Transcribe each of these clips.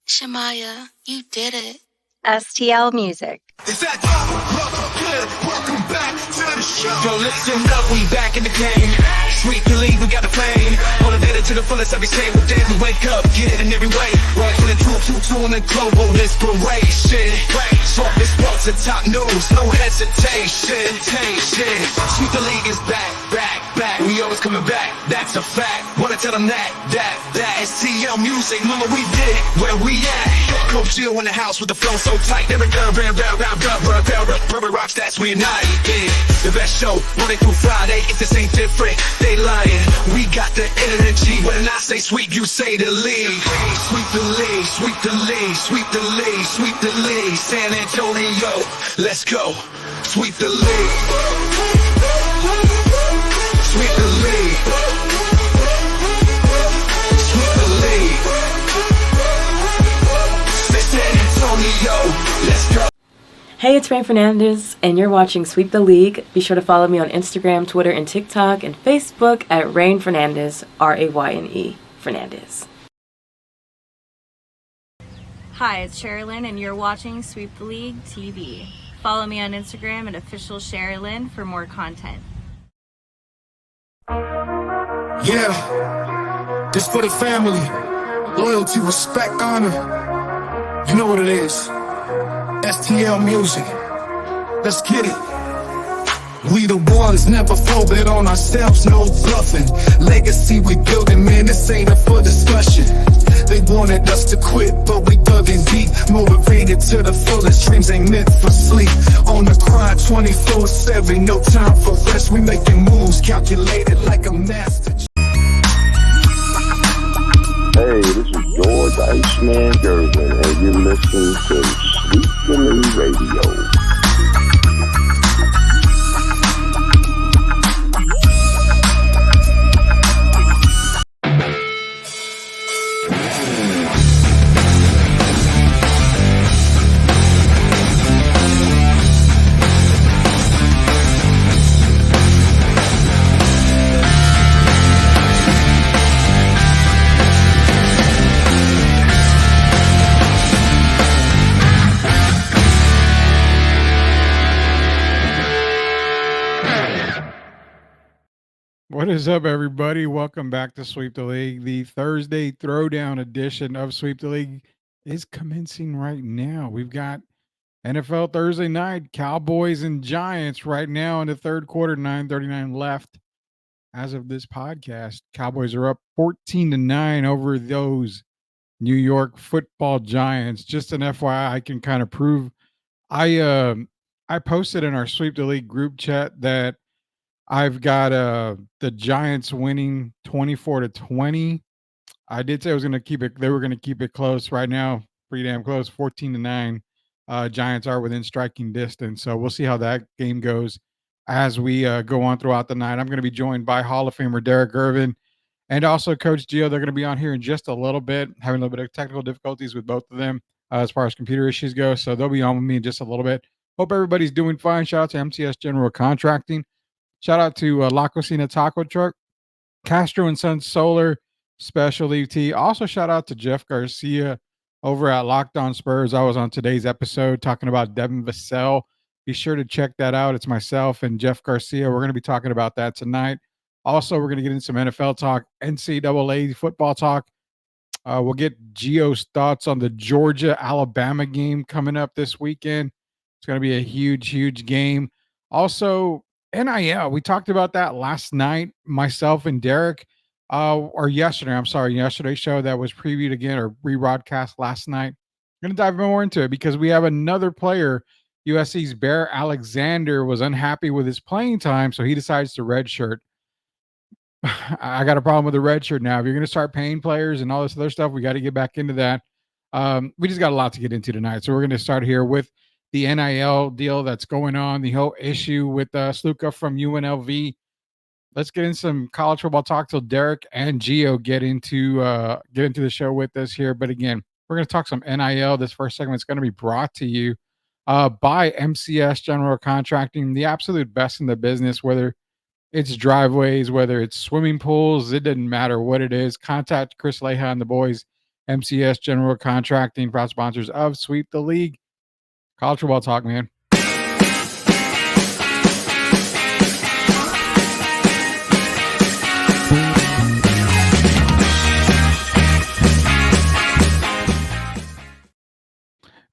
Shamaya, you did it. STL Music. Is that good? Welcome back to the show. Yo, listen up, we back in the game. Sweet the league, we got the flame. On the data to the fullest, every single day we wake up, get it in every way. Right from the tool and global inspiration. Talk this sports and top news, no hesitation. Sweet the league is back. We always coming back, that's a fact. Wanna tell them that STL Music, mama, we did it, where we at? Coach Jill in the house with the flow so tight. Every girl, rubber rocks, that's we unite. Yeah, the best show, Monday through Friday, if this ain't different, they lying. We got the energy, when I say sweep, you say the league. Sweep the league, sweep the league, sweep the league, sweep the league. San Antonio, let's go. Sweep the league. Sweep the league. Sweep the league. San Antonio, let's go. Hey, it's Rain Fernandez, and you're watching Sweep the League. Be sure to follow me on Instagram, Twitter, and TikTok, and Facebook at Rain Fernandez, Rayne Fernandez. Hi, it's Sherilyn, and you're watching Sweep the League TV. Follow me on Instagram at official Sherilyn for more content. Yeah, this for the family. Loyalty, respect, honor. You know what it is. STL Music. Let's get it. We the ones, never folded on ourselves, no bluffing. Legacy we building, man, this ain't up for discussion. They wanted us to quit, but we dug in deep. Motivated to the fullest, dreams ain't meant for sleep. On the grind 24/7, no time for rest. We making moves, calculated like a master. Hey, this is George Iceman Gervin, and you're listening to Sweet the League Radio. What is up, everybody? Welcome back to Sweep the League. The Thursday Throwdown edition of Sweep the League is commencing right now. We've got NFL Thursday night, Cowboys and Giants right now in the third quarter, 9:39 left. As of this podcast, Cowboys are up 14-9 over those New York Football Giants. Just an FYI, I can kind of prove. I posted in our Sweep the League group chat that I've got the Giants winning 24-20. I did say I was going to keep it. They were going to keep it close. Right now, pretty damn close, 14-9. Giants are within striking distance. So we'll see how that game goes as we go on throughout the night. I'm going to be joined by Hall of Famer Derek Irvin and also Coach Gio. They're going to be on here in just a little bit, having a little bit of technical difficulties with both of them as far as computer issues go. So they'll be on with me in just a little bit. Hope everybody's doing fine. Shout out to MTS General Contracting. Shout out to La Cocina Taco Truck, Castro and Sons Solar Specialty. Also, shout out to Jeff Garcia over at Locked On Spurs. I was on today's episode talking about Devin Vassell. Be sure to check that out. It's myself and Jeff Garcia. We're going to be talking about that tonight. Also, we're going to get into some NFL talk, NCAA football talk. We'll get Gio's thoughts on the Georgia-Alabama game coming up this weekend. It's going to be a huge, huge game. Also, NIL, we talked about that last night, myself and Derek, or yesterday, yesterday's show that was previewed again or rebroadcast last night. I'm going to dive more into it because we have another player. USC's Bear Alexander was unhappy with his playing time, so he decides to redshirt. I got a problem with the redshirt now. If you're going to start paying players and all this other stuff, we got to get back into that. We just got a lot to get into tonight, so we're going to start here with the NIL deal that's going on, the whole issue with Sluka from UNLV. Let's get in some college football talk till Derek and Gio get into the show with us here. But again, we're going to talk some NIL. This first segment is going to be brought to you by MCS General Contracting, the absolute best in the business, whether it's driveways, whether it's swimming pools, it doesn't matter what it is. Contact Chris Leha and the boys MCS General Contracting, proud sponsors of Sweep the League. College football talk, man.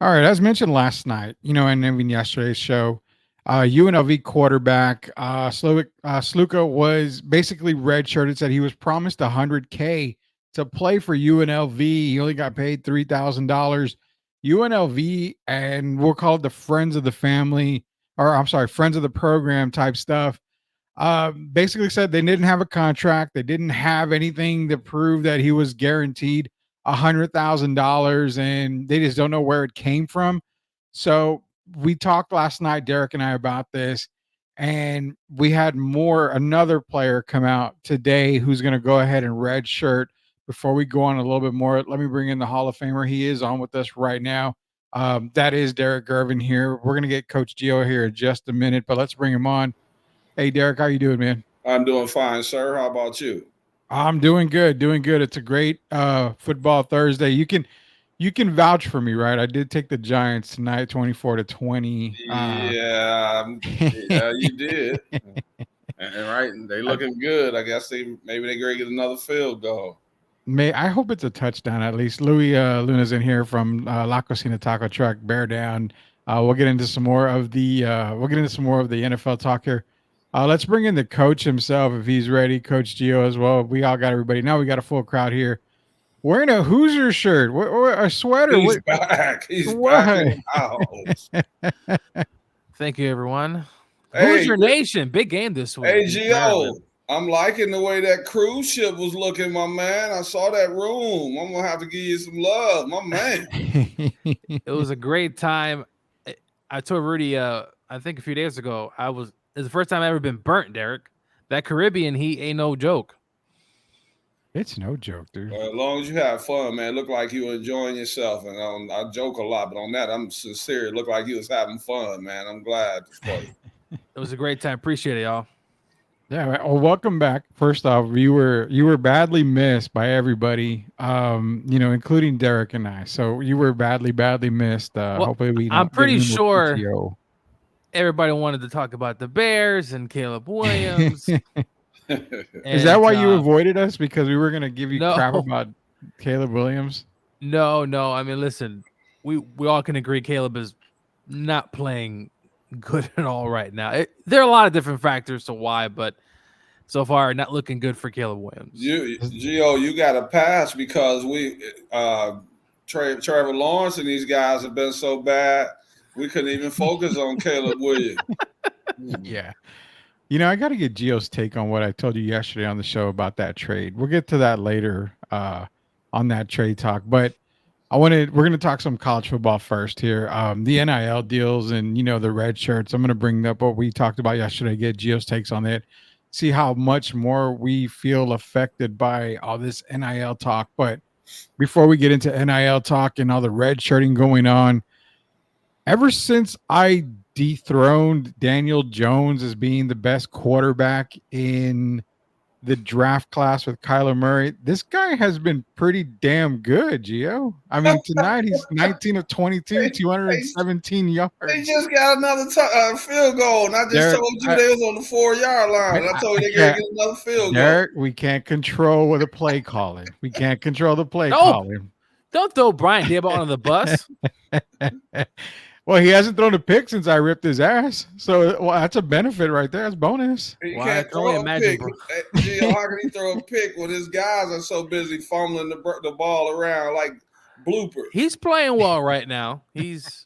All right, as mentioned last night, and even yesterday's show, UNLV quarterback Sluka was basically redshirted. Said he was promised $100K to play for UNLV. He only got paid $3,000. UNLV, and we'll call it the friends of the family, or I'm sorry, friends of the program type stuff. Basically said they didn't have a contract. They didn't have anything to prove that he was guaranteed $100,000, and they just don't know where it came from. So we talked last night, Derek and I, about this, and we had another player come out today who's going to go ahead and redshirt. Before we go on a little bit more, let me bring in the Hall of Famer. He is on with us right now. That is Derek Gervin here. We're going to get Coach Gio here in just a minute, but let's bring him on. Hey, Derek, how you doing, man? I'm doing fine, sir. How about you? I'm doing good, doing good. It's a great football Thursday. You can vouch for me, right? I did take the Giants tonight, 24-20. Yeah, you did. And right, they looking good. I guess maybe they're gonna get another field goal. I hope it's a touchdown at least. Louis Luna's in here from La Cocina Taco Truck. Bear down. We'll get into some more of the NFL talk here. Let's bring in the coach himself if he's ready, Coach Gio as well. We all got everybody. Now we got a full crowd here. Wearing a Hoosier shirt, or a sweater. He's back. He's back in the house. Thank you, everyone. Hoosier Nation, big game this week. Hey, Gio, I'm liking the way that cruise ship was looking, my man. I saw that room. I'm going to have to give you some love, my man. It was a great time. I told Rudy, I think a few days ago, it's the first time I've ever been burnt, Derek. That Caribbean heat ain't no joke. It's no joke, dude. Well, as long as you have fun, man. Look like you were enjoying yourself. And I joke a lot, but on that, I'm sincere. It looked like you was having fun, man. I'm glad for you. It was a great time. Appreciate it, y'all. Yeah. Well, welcome back. First off, you were badly missed by everybody, including Derek and I. So you were badly missed. Hopefully I'm pretty sure everybody wanted to talk about the Bears and Caleb Williams. Is that why you avoided us? Because we were going to give you crap about Caleb Williams? No. I mean, listen, we all can agree Caleb is not playing good at all right now. There are a lot of different factors to why, but so far not looking good for Caleb Williams. Gio, you got to pass because Trevor Lawrence and these guys have been so bad, we couldn't even focus on Caleb Williams. Yeah. I got to get Gio's take on what I told you yesterday on the show about that trade. We'll get to that later on that trade talk. But we're going to talk some college football first here. The NIL deals and, the red shirts. I'm going to bring up what we talked about yesterday, get Gio's takes on it, see how much more we feel affected by all this NIL talk. But before we get into NIL talk and all the red shirting going on, ever since I dethroned Daniel Jones as being the best quarterback in the draft class with Kyler Murray, this guy has been pretty damn good, Gio. I mean, tonight he's 19 of 22, 217 yards. They just got another field goal, and I just told you they was on the 4-yard line. I told you they're going to get another field goal. We can't control the play calling. We can't control the play calling. Don't throw Brian Daboll under the bus. Well, he hasn't thrown a pick since I ripped his ass. So, that's a benefit right there. That's bonus. He can't throw a pick. Gio, how can he throw a pick when his guys are so busy fumbling the ball around like bloopers? He's playing well right now. He's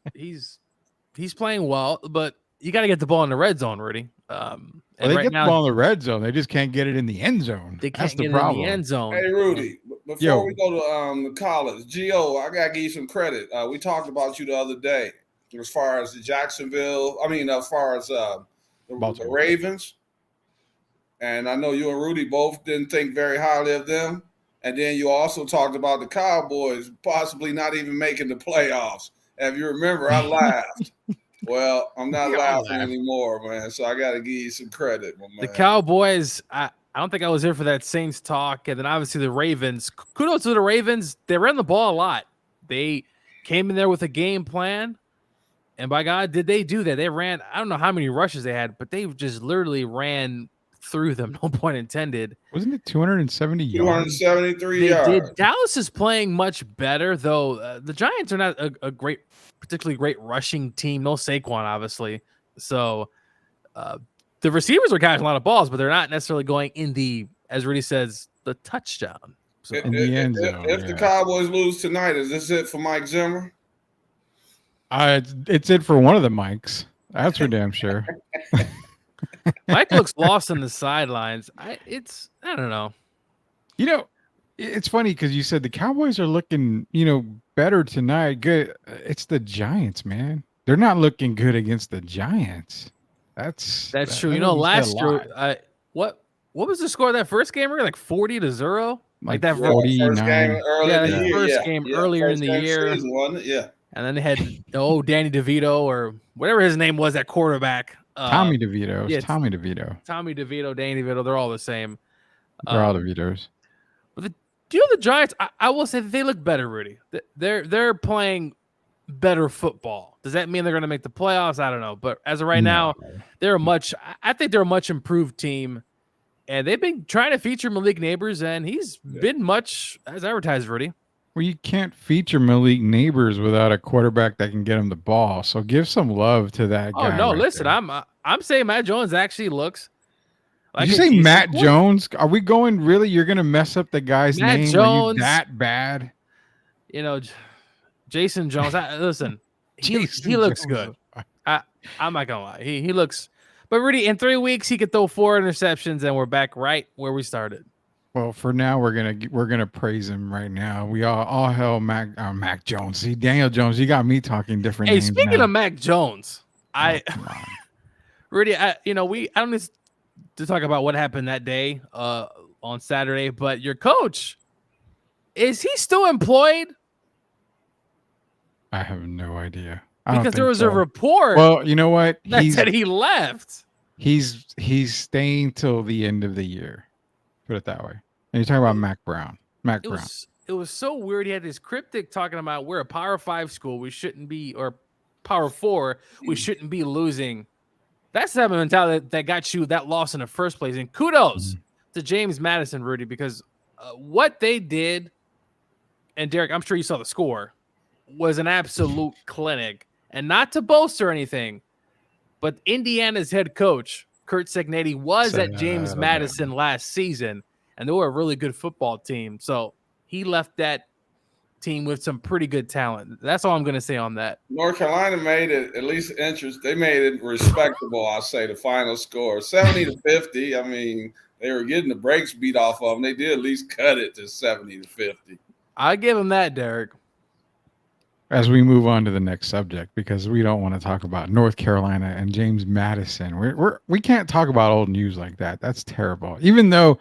playing well, but you got to get the ball in the red zone, Rudy. They get the ball in the red zone. They just can't get it in the end zone. They can't get it in the end zone. Hey, Rudy, before we go to college, Gio, I got to give you some credit. We talked about you the other day. As far as as far as the Ravens. And I know you and Rudy both didn't think very highly of them. And then you also talked about the Cowboys possibly not even making the playoffs. And if you remember, I laughed. Well, I'm not laughing anymore, man. So I got to give you some credit, my man. The Cowboys, I don't think I was here for that Saints talk. And then obviously the Ravens. Kudos to the Ravens. They ran the ball a lot. They came in there with a game plan. And by God, did they do that? They ran, I don't know how many rushes they had, but they just literally ran through them. No point intended. Wasn't it 270 yards? 273 They yards. did. Dallas is playing much better, though. The Giants are not a great, particularly great rushing team. No Saquon, obviously. So the receivers are catching a lot of balls, but they're not necessarily going in the, as Rudy says, the touchdown. So, in the end zone. If the Cowboys lose tonight, is this it for Mike Zimmer? It's it for one of the mics. That's for damn sure. Mike looks lost on the sidelines. I don't know. You know, it's funny because you said the Cowboys are looking, better tonight. Good. It's the Giants, man. They're not looking good against the Giants. That's true. Last year, what was the score of that first game? Like 40-0. Like that 49. First game earlier in the year. First game earlier in the year. Season, wasn't it? Yeah. And then they had Danny DeVito or whatever his name was, that quarterback. Tommy DeVito. Yeah, Tommy DeVito. Tommy DeVito, Danny DeVito. They're all the same. They're all DeVitos. But the Giants, I will say that they look better, Rudy. They're playing better football. Does that mean they're going to make the playoffs? I don't know. But as of right now, I think they're a much improved team. And they've been trying to feature Malik Neighbors, and he's been much as advertised, Rudy. Well, you can't feature Malik Neighbors without a quarterback that can get him the ball. So give some love to that guy. Oh no, right listen, there. I'm saying Matt Jones actually looks like. Did you say Matt Jones? Are we going really? You're gonna mess up the guy's Matt name? Jones, Are you that bad? Jason Jones. Listen, he looks good. I'm not gonna lie. He looks. But Rudy, in 3 weeks he could throw 4 interceptions, and we're back right where we started. Well, for now, we're gonna praise him right now. We all hail Mac Jones. See, Daniel Jones, you got me talking different names. Hey, speaking now. of Mac Jones, Rudy, I don't need to talk about what happened that day on Saturday, but your coach, is he still employed? I have no idea. Because there was a report. Well, you know what? That said he left. He's staying till the end of the year. Put it that way. And you're talking about Mac Brown. It was so weird. He had this cryptic talking about we're a Power 5 school. We shouldn't be, or Power 4. We shouldn't be losing. That's the type of mentality that got you that loss in the first place. And kudos to James Madison, Rudy, because what they did, and Derek, I'm sure you saw the score, was an absolute clinic. And not to boast or anything, but Indiana's head coach, Kurt Cignetti, was at James Madison last season, and they were a really good football team. So he left that team with some pretty good talent. That's all I'm going to say on that. North Carolina made it at least interest. They made it respectable, I'll say, the final score. 70-50. I mean, they were getting the brakes beat off of them. They did at least cut it to 70-50. I give them that, Derek. As we move on to the next subject, because we don't want to talk about North Carolina and James Madison. We can't talk about old news like that. That's terrible. Even though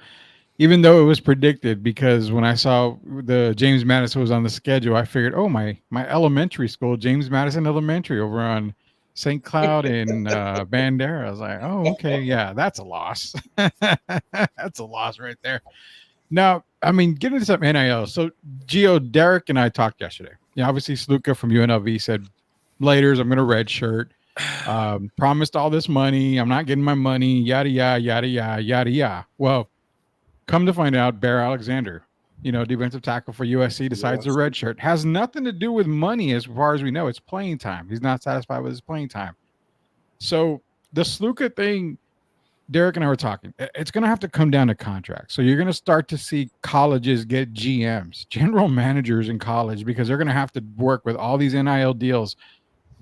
it was predicted, because when I saw the James Madison was on the schedule, I figured, oh, my elementary school, James Madison Elementary over on St. Cloud and Bandera. I was like, oh, okay, yeah, that's a loss. That's a loss right there. Now, I mean, get into some NIL. So, Gio, Derek, and I talked yesterday. Obviously, Sluka from UNLV said, Laters, I'm going to redshirt. Promised all this money. I'm not getting my money. Yada, yada, yada, yada, yada, yada. Well, come to find out, Bear Alexander, defensive tackle for USC, decides to redshirt. Has nothing to do with money as far as we know. It's playing time. He's not satisfied with his playing time. So, the Sluka thing, Derek and I were talking, it's going to have to come down to contracts. So you're going to start to see colleges get GMs, general managers in college, because they're going to have to work with all these NIL deals.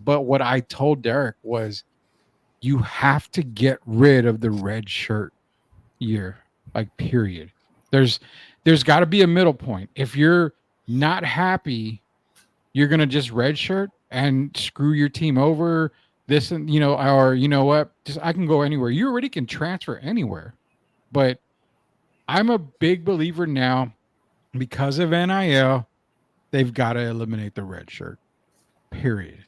But what I told Derek was, you have to get rid of the red shirt year, period. There's got to be a middle point. If you're not happy, you're going to just red shirt and screw your team over. This and or what? Just I can go anywhere. You already can transfer anywhere, but I'm a big believer now, because of NIL, they've got to eliminate the red shirt. Period.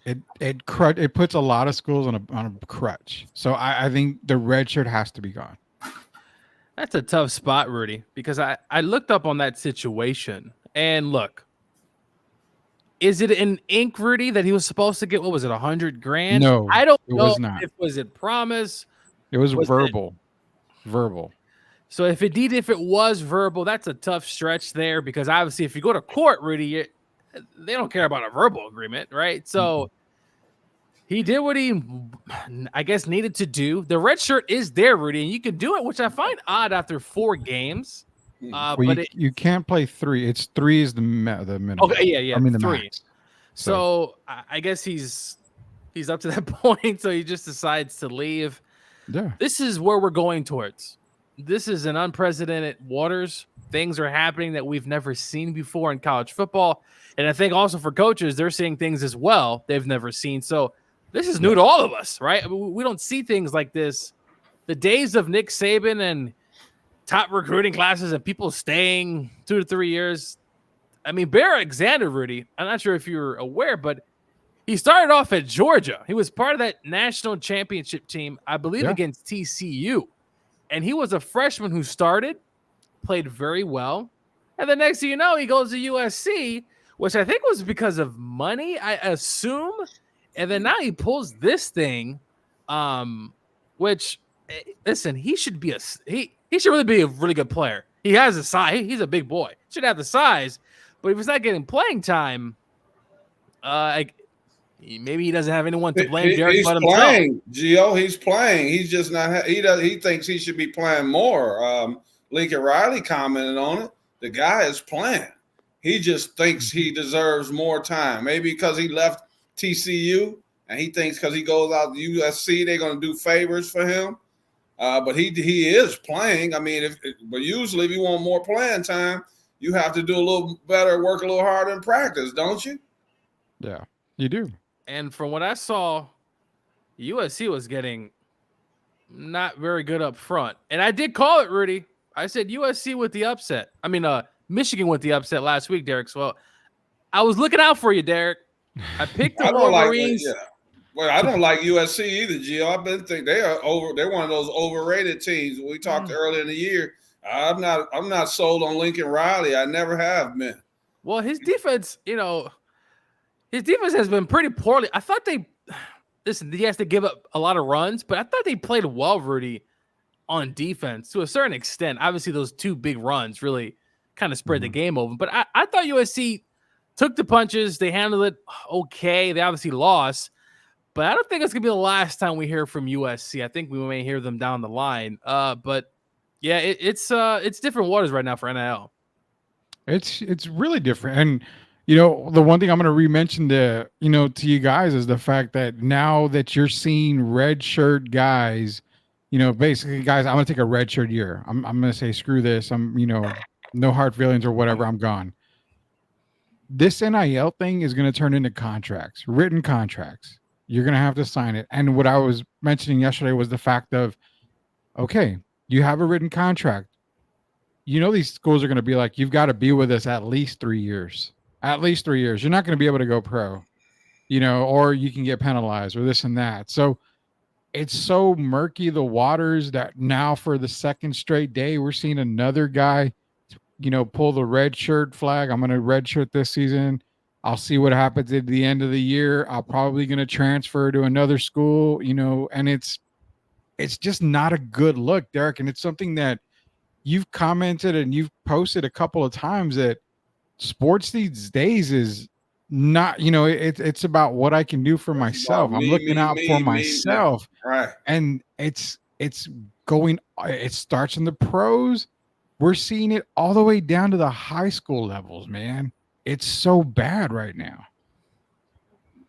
It puts a lot of schools on a crutch. So I think the red shirt has to be gone. That's a tough spot, Rudy, because I looked up on that situation and look, is it an ink, Rudy, that he was supposed to get? What was it, 100 grand? No, I don't it know was not. if was it promise. It was Was it? verbal. So if it was verbal, that's a tough stretch there because obviously if you go to court, Rudy, they don't care about a verbal agreement, right? So he did what he, I guess, needed to do. The red shirt is there, Rudy, and you can do it, which I find odd after 4 games. Well, you can't play 3. It's 3 is the minimum. Okay, yeah, I mean the 3. max. So I guess he's up to that point, so he just decides to leave. Yeah. This is where we're going towards. This is an unprecedented waters. Things are happening that we've never seen before in college football. And I think also for coaches, they're seeing things as well they've never seen. So this is new to all of us, right? I mean, we don't see things like this. The days of Nick Saban and top recruiting classes and people staying 2 to 3 years. I mean, Bear Alexander, Rudy, I'm not sure if you're aware, but he started off at Georgia. He was part of that national championship team, I believe, against TCU. And he was a freshman who started, played very well. And the next thing you know, he goes to USC, which I think was because of money, I assume. And then now he pulls this thing, which, listen, he should be he should really be a really good player. He has a size. He's a big boy. Should have the size. But if he's not getting playing time, maybe he doesn't have anyone to blame. He's playing, Gio. He's playing. He's just not. He thinks he should be playing more. Lincoln Riley commented on it. The guy is playing. He just thinks he deserves more time. Maybe because he left TCU and he thinks because he goes out to USC, they're going to do favors for him. But he is playing. I mean, but usually if you want more playing time, you have to do a little better, work a little harder in practice, don't you? Yeah, you do. And from what I saw, USC was getting not very good up front. And I did call it, Rudy. I said USC with the upset. I mean, Michigan with the upset last week, Derek. So I was looking out for you, Derek. I picked the Wolverines. Well, I don't like USC either, Gio. I've been thinking they're one of those overrated teams. We talked earlier in the year. I'm not sold on Lincoln Riley. I never have been. Well, his defense, his defense has been pretty poorly. I thought he has to give up a lot of runs, but I thought they played well, Rudy, on defense to a certain extent. Obviously, those 2 big runs really kind of spread the game over. But I thought USC took the punches. They handled it okay. They obviously lost. But I don't think it's going to be the last time we hear from USC. I think we may hear them down the line. But, yeah, it's different waters right now for NIL. It's really different. And, the one thing I'm going to re-mention to you guys is the fact that now that you're seeing red shirt guys, basically, guys, I'm going to take a red shirt year. I'm going to say, screw this. I'm, no hard feelings or whatever. I'm gone. This NIL thing is going to turn into contracts, written contracts. You're going to have to sign it. And what I was mentioning yesterday was the fact of, okay, you have a written contract. These schools are going to be like, you've got to be with us at least 3 years. At least 3 years. You're not going to be able to go pro, or you can get penalized or this and that. So it's so murky, the waters, that now for the second straight day, we're seeing another guy, pull the red shirt flag. I'm going to red shirt this season. I'll see what happens at the end of the year. I'm probably going to transfer to another school, and it's just not a good look, Derek. And it's something that you've commented and you've posted a couple of times that sports these days is not, it's about what I can do for myself. I'm looking out for myself. Right. And it starts in the pros. We're seeing it all the way down to the high school levels, man. It's so bad right now.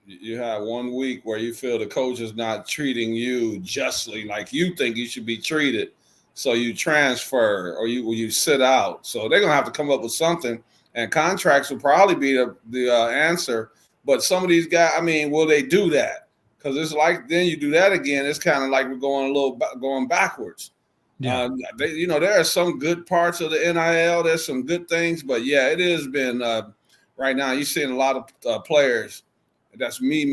You have 1 week where you feel the coach is not treating you justly like you think you should be treated. So you transfer or you sit out. So they're going to have to come up with something. And contracts will probably be the answer. But some of these guys, I mean, will they do that? Because it's like then you do that again. It's kind of like we're going backwards. Yeah. There are some good parts of the NIL. There's some good things. But, yeah, it has been right now you're seeing a lot of players. That's me.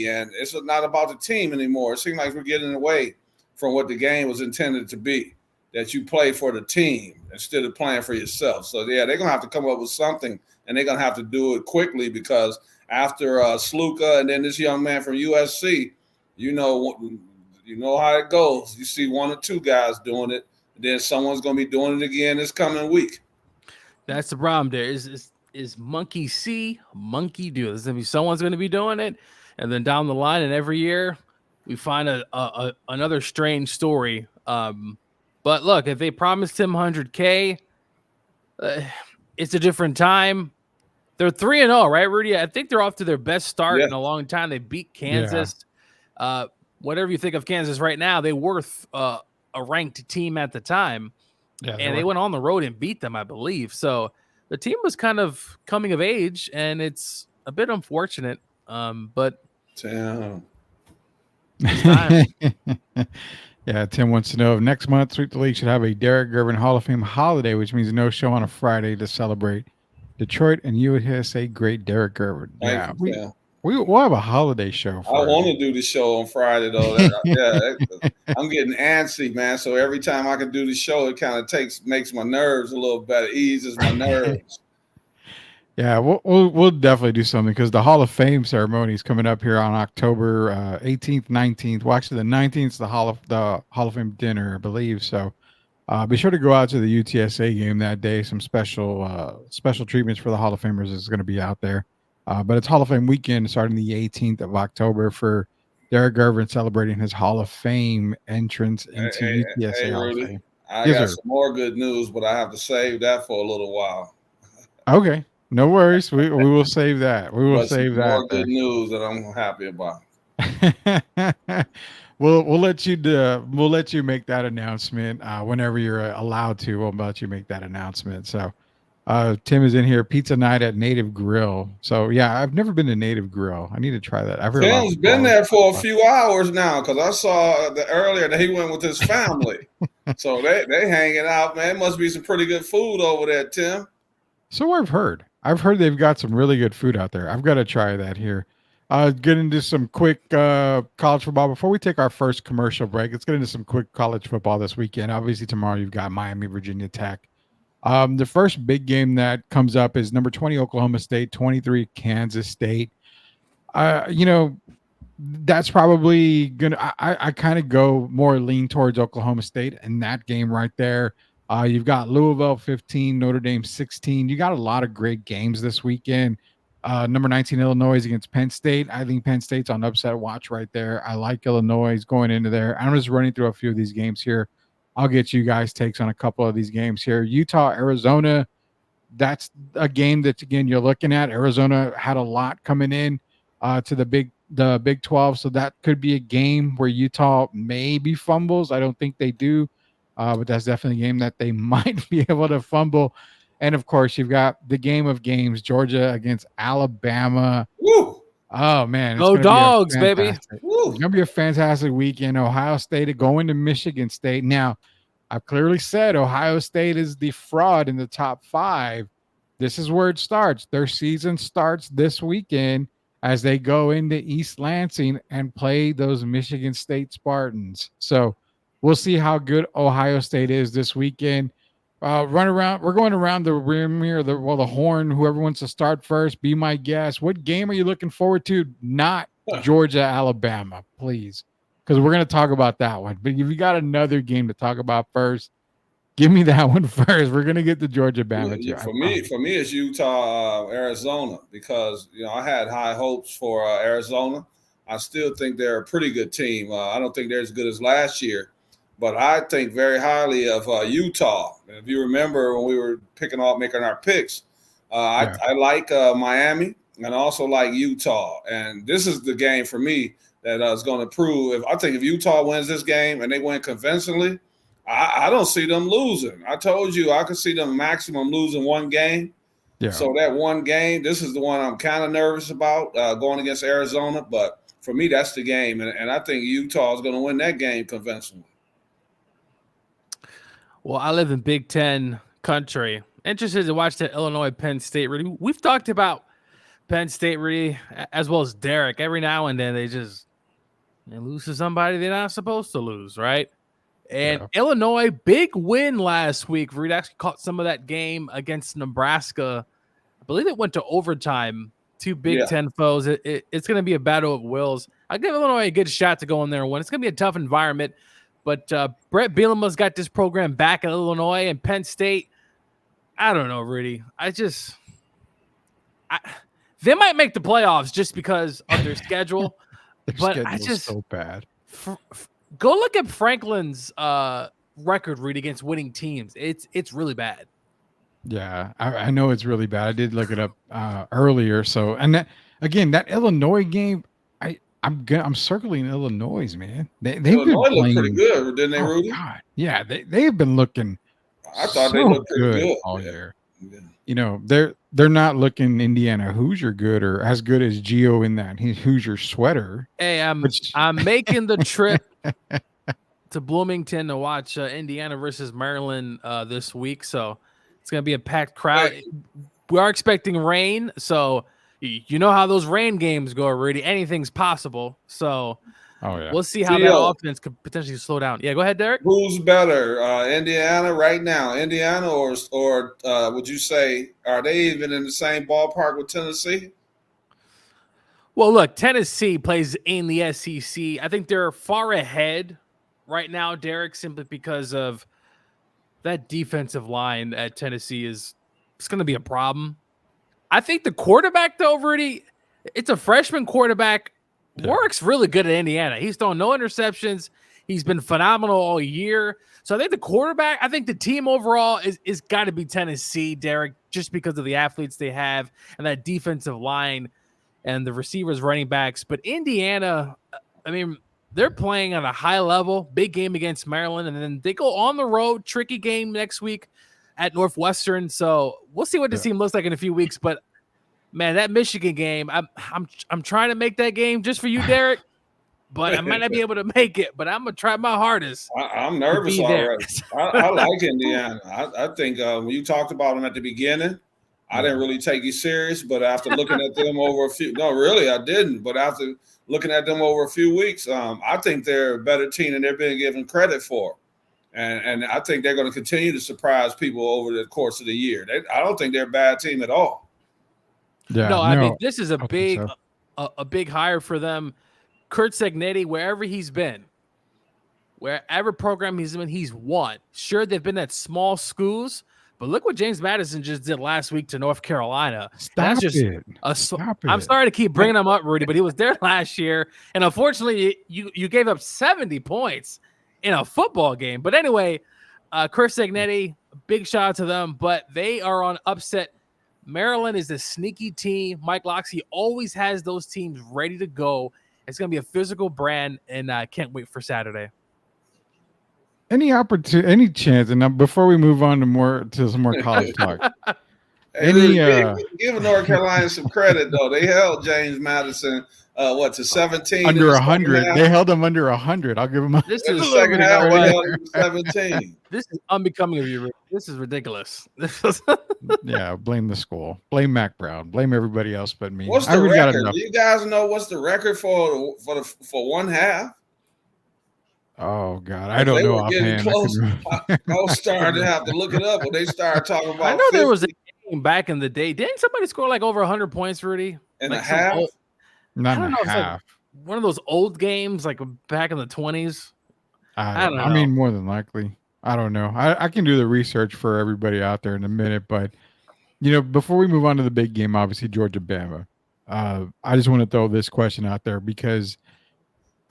And it's not about the team anymore. It seems like we're getting away from what the game was intended to be. that you play for the team instead of playing for yourself. So yeah, they're gonna have to come up with something, and they're gonna have to do it quickly because after Sluka and then this young man from USC, you know how it goes. You see one or two guys doing it, and then someone's gonna be doing it again this coming week. That's the problem. There is monkey see, monkey do. There's gonna be someone's gonna be doing it, and then down the line, and every year we find another strange story. But look, if they promised him 100K, it's a different time. They're 3-0, right, Rudy? I think they're off to their best start in a long time. They beat Kansas. Yeah. Whatever you think of Kansas right now, they were a ranked team at the time. Yeah, and they went on the road and beat them, I believe. So the team was kind of coming of age, and it's a bit unfortunate. But damn. It's time. Yeah, Tim wants to know if next month Sweep the League should have a Derek Gervin Hall of Fame holiday, which means no show on a Friday to celebrate Detroit and USA great Derek Gervin. Yeah, we'll have a holiday show. I want to do the show on Friday though. I'm getting antsy, man. So every time I can do the show, it kind of makes my nerves a little better, eases my nerves. Yeah, we'll definitely do something because the Hall of Fame ceremony is coming up here on October 18th, 19th. Well, actually, the 19th is the Hall of Fame dinner, I believe. So be sure to go out to the UTSA game that day. Some special treatments for the Hall of Famers is going to be out there. But it's Hall of Fame weekend starting the 18th of October for Derek Gervin celebrating his Hall of Fame entrance into UTSA Hall of Fame. I got some more good news, but I have to save that for a little while. Okay. No worries. We will save that. We will save that. More good news that I'm happy about. We'll let you make that announcement whenever you're allowed to. We'll let you make that announcement. So Tim is in here. Pizza night at Native Grill. So yeah, I've never been to Native Grill. I need to try that. Tim's been there for a few hours now because I saw earlier that he went with his family. So they hanging out, man. Must be some pretty good food over there, Tim. So I've heard they've got some really good food out there. I've got to try that here. Get into some quick college football before we take our first commercial break. Let's get into some quick college football this weekend. Obviously tomorrow you've got Miami, Virginia Tech. The first big game that comes up is number 20 Oklahoma State, 23 Kansas State. That's probably gonna. I kind of go more lean towards Oklahoma State in that game right there. You've got Louisville 15, Notre Dame 16. You got a lot of great games this weekend. Number 19 Illinois against Penn State. I think Penn State's on upset watch right there. I like Illinois going into there. I'm just running through a few of these games here. I'll get you guys takes on a couple of these games here. Utah, Arizona. That's a game that, again, you're looking at. Arizona had a lot coming in to the Big 12, so that could be a game where Utah maybe fumbles. I don't think they do. But that's definitely a game that they might be able to fumble. And, of course, you've got the game of games, Georgia against Alabama. Woo! Oh, man. Go Dogs, baby. It's going to be a fantastic weekend. Ohio State going to Michigan State. Now, I've clearly said Ohio State is the fraud in the top 5. This is where it starts. Their season starts this weekend as they go into East Lansing and play those Michigan State Spartans. So, we'll see how good Ohio State is this weekend. Run around. We're going around the rim here, the horn. Whoever wants to start first, be my guest. What game are you looking forward to? Not Georgia, Alabama, please, because we're going to talk about that one. But if you got another game to talk about first, give me that one first. We're going to get to Georgia, Bama. For me, it's Utah, Arizona, because I had high hopes for Arizona. I still think they're a pretty good team. I don't think they're as good as last year. But I think very highly of Utah. And if you remember when we were making our picks, I like Miami and also like Utah. And this is the game for me that is going to prove. I think if Utah wins this game and they win convincingly, I don't see them losing. I told you I could see them maximum losing one game. Yeah. So that one game, this is the one I'm kind of nervous about going against Arizona. But for me, that's the game. And I think Utah is going to win that game convincingly. Well, I live in Big Ten country. Interested to watch that Illinois Penn State. Really, we've talked about Penn State really as well as Derek. Every now and then they lose to somebody they're not supposed to lose, right? And Illinois, big win last week. Reed actually caught some of that game against Nebraska. I believe it went to overtime. Two Big Ten foes. It's going to be a battle of wills. I give Illinois a good shot to go in there and win. It's going to be a tough environment. But Brett Bielema's got this program back at Illinois and Penn State. I don't know, Rudy. They might make the playoffs just because of their schedule. But I just so bad. Go look at Franklin's record, Rudy, against winning teams. It's really bad. Yeah, I know it's really bad. I did look it up earlier. So, and that Illinois game, I'm circling Illinois, man. They've been playing pretty good, didn't they, Rudy? God. Yeah, they've been looking. I thought they looked pretty good all year. Yeah. You know, they're not looking Indiana Hoosier good or as good as Gio in that Hoosier sweater. Hey, I'm making the trip to Bloomington to watch Indiana versus Maryland this week, so it's gonna be a packed crowd. We are expecting rain, so you know how those rain games go, Rudy. Anything's possible. So we'll see how that offense could potentially slow down. Yeah, go ahead, Derek. Who's better, Indiana right now? Indiana or would you say are they even in the same ballpark with Tennessee? Well, look, Tennessee plays in the SEC. I think they're far ahead right now, Derek, simply because of that defensive line at Tennessee it's going to be a problem. I think the quarterback, though, Rudy, it's a freshman quarterback. Works really good at Indiana. He's thrown no interceptions. He's been phenomenal all year. So I think the quarterback, I think the team overall is got to be Tennessee, Derek, just because of the athletes they have and that defensive line and the receivers, running backs. But Indiana, I mean, they're playing on a high level, big game against Maryland, and then they go on the road, tricky game next week at Northwestern. So we'll see what the team looks like in a few weeks. But man, that Michigan game, I'm trying to make that game just for you, Derek. But I might not be able to make it. But I'm gonna try my hardest. I'm nervous already. I like Indiana. I think when you talked about them at the beginning, I didn't really take you serious. But after looking at them over I didn't. But after looking at them over a few weeks, I think they're a better team than they're being given credit for. And I think they're going to continue to surprise people over the course of the year. I don't think they're a bad team at all. Yeah, no, I mean, this is a big hire for them. Kurt Segnetti, wherever he's been, wherever program he's been, he's won. Sure, they've been at small schools, but look what James Madison just did last week to North Carolina. Stop it. I'm sorry to keep bringing him up, Rudy, but he was there last year, and unfortunately, you gave up 70 points in a football game. But anyway, Kurt Segnetti, big shout out to them, but they are on upset. Maryland is a sneaky team. Mike Locksley always has those teams ready to go. It's going to be a physical brand, and I can't wait for Saturday. Any opportunity, any chance? And before we move on to some more college talk, give North Carolina some credit though. They held James Madison to 17 under 100. They held them under 100. I'll give them. This is the second half. They held them 17. This is unbecoming of you. This is ridiculous. Yeah, blame the school. Blame Mac Brown. Blame everybody else but me. What's the record? Do you guys know what's the record for one half? Oh God, I don't know offhand. Close. I was starting to have to look it up when they started talking about. I know 50. There was a game back in the day. Didn't somebody score like over 100 points, Rudy? In a half? Not in a half. Like one of those old games, like back in the 20s. I don't know. I mean, more than likely. I don't know. I can do the research for everybody out there in a minute, but before we move on to the big game, obviously Georgia Bama. I just want to throw this question out there because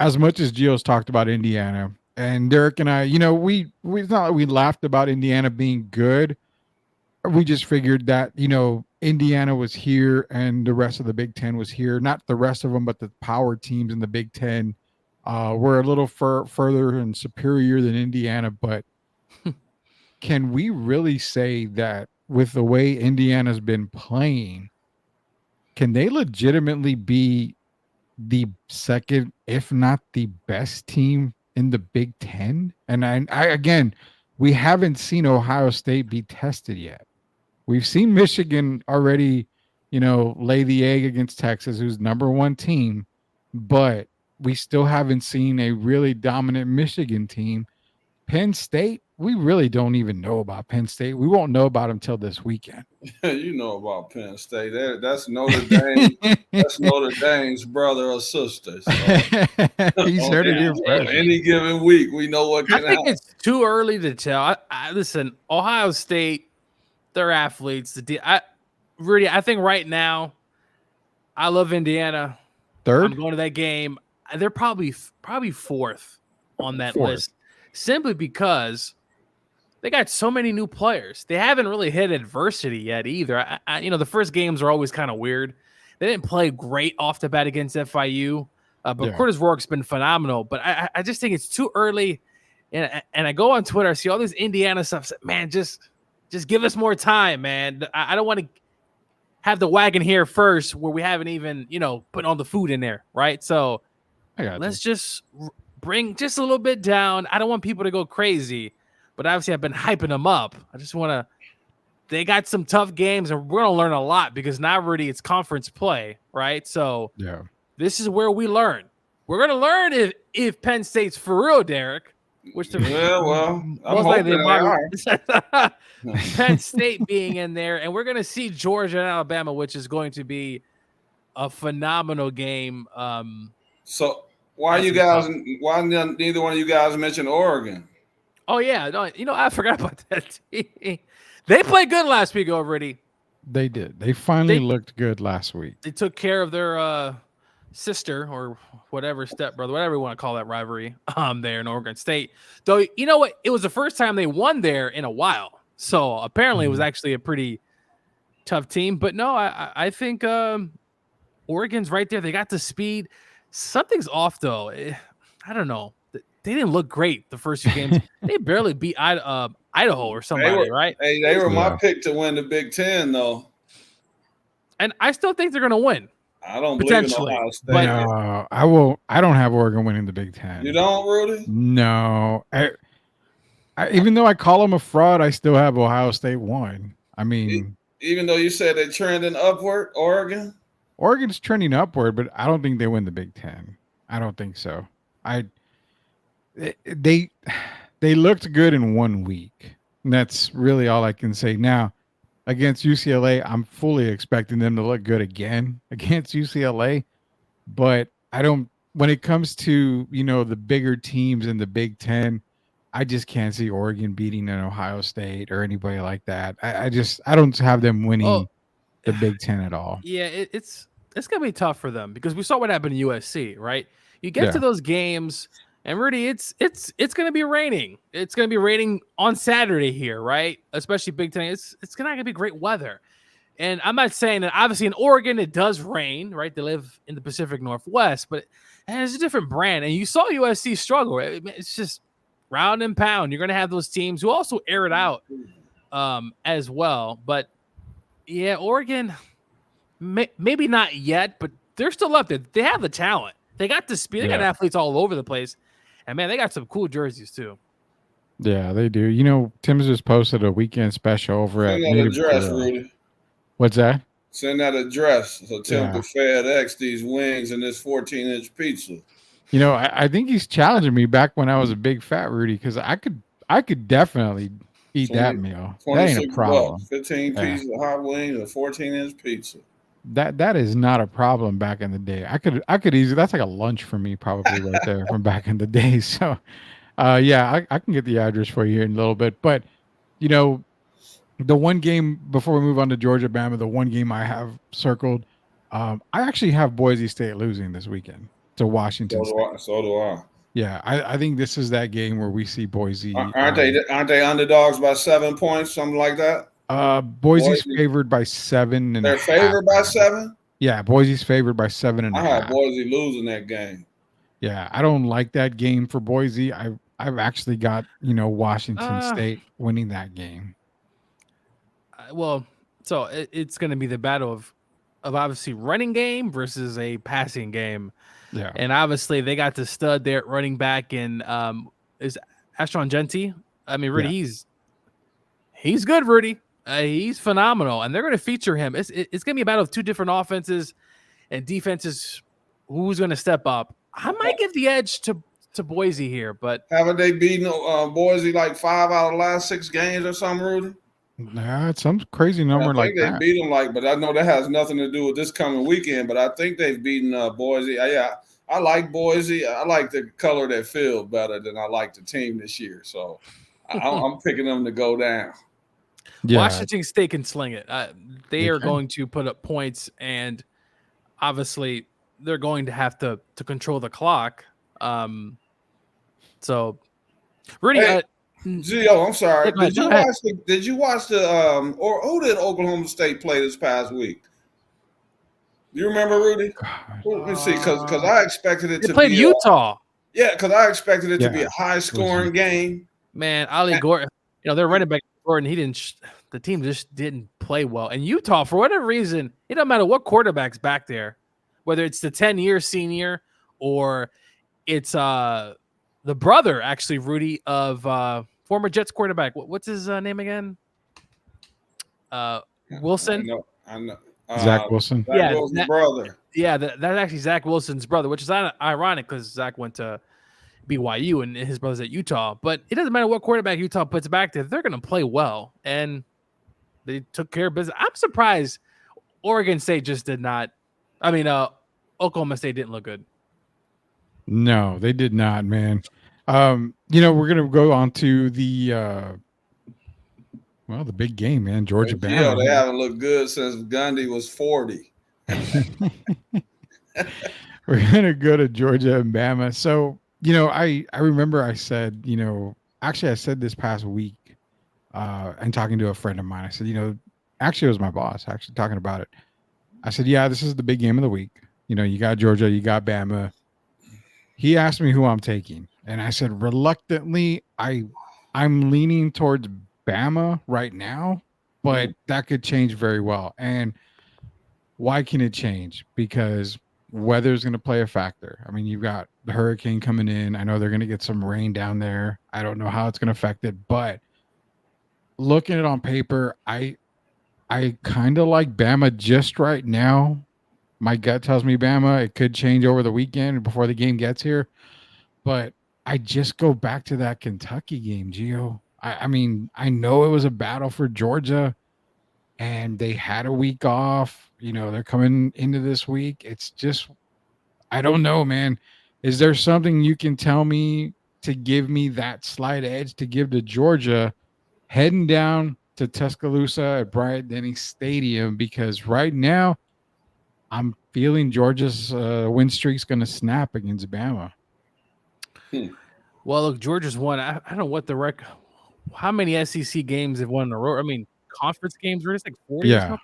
as much as Gio's talked about Indiana and Derek and I, we it's not like we laughed about Indiana being good. We just figured that, Indiana was here and the rest of the Big Ten was here. Not the rest of them, but the power teams in the Big Ten were a little further and superior than Indiana. But can we really say that with the way Indiana's been playing, can they legitimately be the second, if not the best team in the Big Ten? And I again, we haven't seen Ohio State be tested yet. We've seen Michigan already, lay the egg against Texas, who's number one team, but we still haven't seen a really dominant Michigan team. Penn State, we really don't even know about Penn State. We won't know about them till this weekend. You know about Penn State. That's Notre Dame. That's Notre Dame's brother or sister. So He's heard it here first. Any given week, we know what can I think happen. it's too early to tell. Listen, Ohio State, they're athletes. Rudy, I think right now, I love Indiana. Third? I'm going to that game. They're probably fourth on that list, simply because they got so many new players. They haven't really hit adversity yet either. The first games are always kind of weird. They didn't play great off the bat against FIU, but Curtis Rourke's been phenomenal. But I just think it's too early. And I go on Twitter, I see all this Indiana stuff. Man, just give us more time, man. I don't want to have the wagon here first where we haven't even, put all the food in there, right? So let's just bring just a little bit down. I don't want people to go crazy, but obviously I've been hyping them up. I just want to – they got some tough games, and we're going to learn a lot because now already it's conference play, right? So this is where we learn. We're going to learn if Penn State's for real, Derek. Which I'm hoping they are. Penn State being in there, and we're going to see Georgia and Alabama, which is going to be a phenomenal game. So why neither one of you guys mentioned Oregon? Oh yeah, no, I forgot about that team. They played good last week already. They did. They finally looked good last week. They took care of their sister or whatever, stepbrother, whatever you want to call that rivalry there in Oregon State. Though, you know what? It was the first time they won there in a while. So apparently it was actually a pretty tough team. But no, I think Oregon's right there. They got the speed. Something's off, though. I don't know. They didn't look great the first few games. They barely beat Idaho or somebody, right? Hey, they were my pick to win the Big Ten, though. And I still think they're going to win. I don't believe in Ohio State. No, I won't. I don't have Oregon winning the Big Ten. You don't, Rudy? No. Even though I call them a fraud, I still have Ohio State won. I mean, even though you said they're trending upward, Oregon's trending upward, but I don't think they win the Big Ten. I don't think so. They looked good in 1 week. And that's really all I can say. Now, against UCLA, I'm fully expecting them to look good again against UCLA. But when it comes to, the bigger teams in the Big Ten, I just can't see Oregon beating an Ohio State or anybody like that. I don't have them winning the Big Ten at all. Yeah, it's going to be tough for them because we saw what happened to USC, right? You get to those games, and Rudy, it's going to be raining. It's going to be raining on Saturday here, right? Especially Big Ten. It's not going to be great weather. And I'm not saying that obviously in Oregon it does rain, right? They live in the Pacific Northwest, but it's a different brand. And you saw USC struggle. It's just round and pound. You're going to have those teams who also air it out as well. But yeah, Oregon, maybe not yet, but they're still up there. They have the talent. They got the speed. They got athletes all over the place. And, man, they got some cool jerseys, too. Yeah, they do. Tim's just posted a weekend special over at Native address, Rudy. What's that? Send that address so Tim can FedEx these wings and this 14-inch pizza. I think he's challenging me back when I was a big fat Rudy because I could definitely eat that meal. That ain't a problem. 15 pieces of hot wings and a 14-inch pizza. That is not a problem back in the day. I could easily. That's like a lunch for me probably right there from back in the day. So, I can get the address for you here in a little bit. But, the one game before we move on to Georgia, Bama, the one game I have circled, I actually have Boise State losing this weekend to Washington State. So do I. Yeah, I think this is that game where we see Boise. Aren't they underdogs by 7 points, something like that? Boise favored by 7.5. They're favored by 7? Yeah, Boise's favored by 7.5. I have Boise losing that game. Yeah, I don't like that game for Boise. I've actually got Washington State winning that game. So it's going to be the battle of obviously running game versus a passing game. Yeah, and obviously they got the stud there at running back and is Ashton Genty. I mean, Rudy, he's good, Rudy. He's phenomenal, and they're going to feature him. It's going to be a battle of two different offenses and defenses. Who's going to step up? I might give the edge to to Boise here, but haven't they beaten Boise like 5 out of the last 6 games or something, Rudy? Nah, it's some crazy number I like think they that. beat them but I know that has nothing to do with this coming weekend. But I think they've beaten Boise. I like Boise. I like the color of their field better than I like the team this year. So I'm picking them to go down. Yeah. Washington State can sling it. They are going to put up points, and obviously they're going to have to control the clock. So, Rudy, Hey, Gio, I'm sorry. Did you watch the or who did Oklahoma State play this past week? Do you remember, Rudy? Let me see, because I expected it to play be Utah. Because I expected it to be a high-scoring game. Man, Ali Gordon, they're running back Gordon. He didn't. The team just didn't play well. And Utah, for whatever reason, it doesn't matter what quarterback's back there, whether it's the 10-year senior or it's the brother, actually, Rudy, of former Jets quarterback. What's his name again? Wilson. I know. Zach Wilson. Zach Wilson's brother. Yeah, that's actually Zach Wilson's brother, which is ironic because Zach went to BYU and his brother's at Utah. But it doesn't matter what quarterback Utah puts back there; they're going to play well, and they took care of business. I'm surprised Oregon State just did not. I mean, Oklahoma State didn't look good. No, they did not, man. We're going to go on to the the big game, man. Georgia Bama. They haven't looked good since Gundy was 40. We're going to go to Georgia and Bama. So, I remember I said, actually I said this past week and talking to a friend of mine, I said, actually it was my boss actually talking about it. I said, yeah, this is the big game of the week. You got Georgia, you got Bama. He asked me who I'm taking. And I said, reluctantly, I'm leaning towards Bama right now, but that could change very well. And why can it change? Because weather is going to play a factor. I mean, you've got the hurricane coming in. I know they're going to get some rain down there. I don't know how it's going to affect it, but looking at it on paper, I kind of like Bama just right now. My gut tells me Bama. It could change over the weekend before the game gets here, but I just go back to that Kentucky game, Gio. I mean, I know it was a battle for Georgia and they had a week off. They're coming into this week. It's just, I don't know, man. Is there something you can tell me to give me that slight edge to give to Georgia heading down to Tuscaloosa at Bryant-Denny Stadium? Because right now, I'm feeling Georgia's win streak's going to snap against Bama. Well, look, Georgia's won. I don't know what the record. How many SEC games have won in a row? I mean, conference games were just like 40. Yeah. Or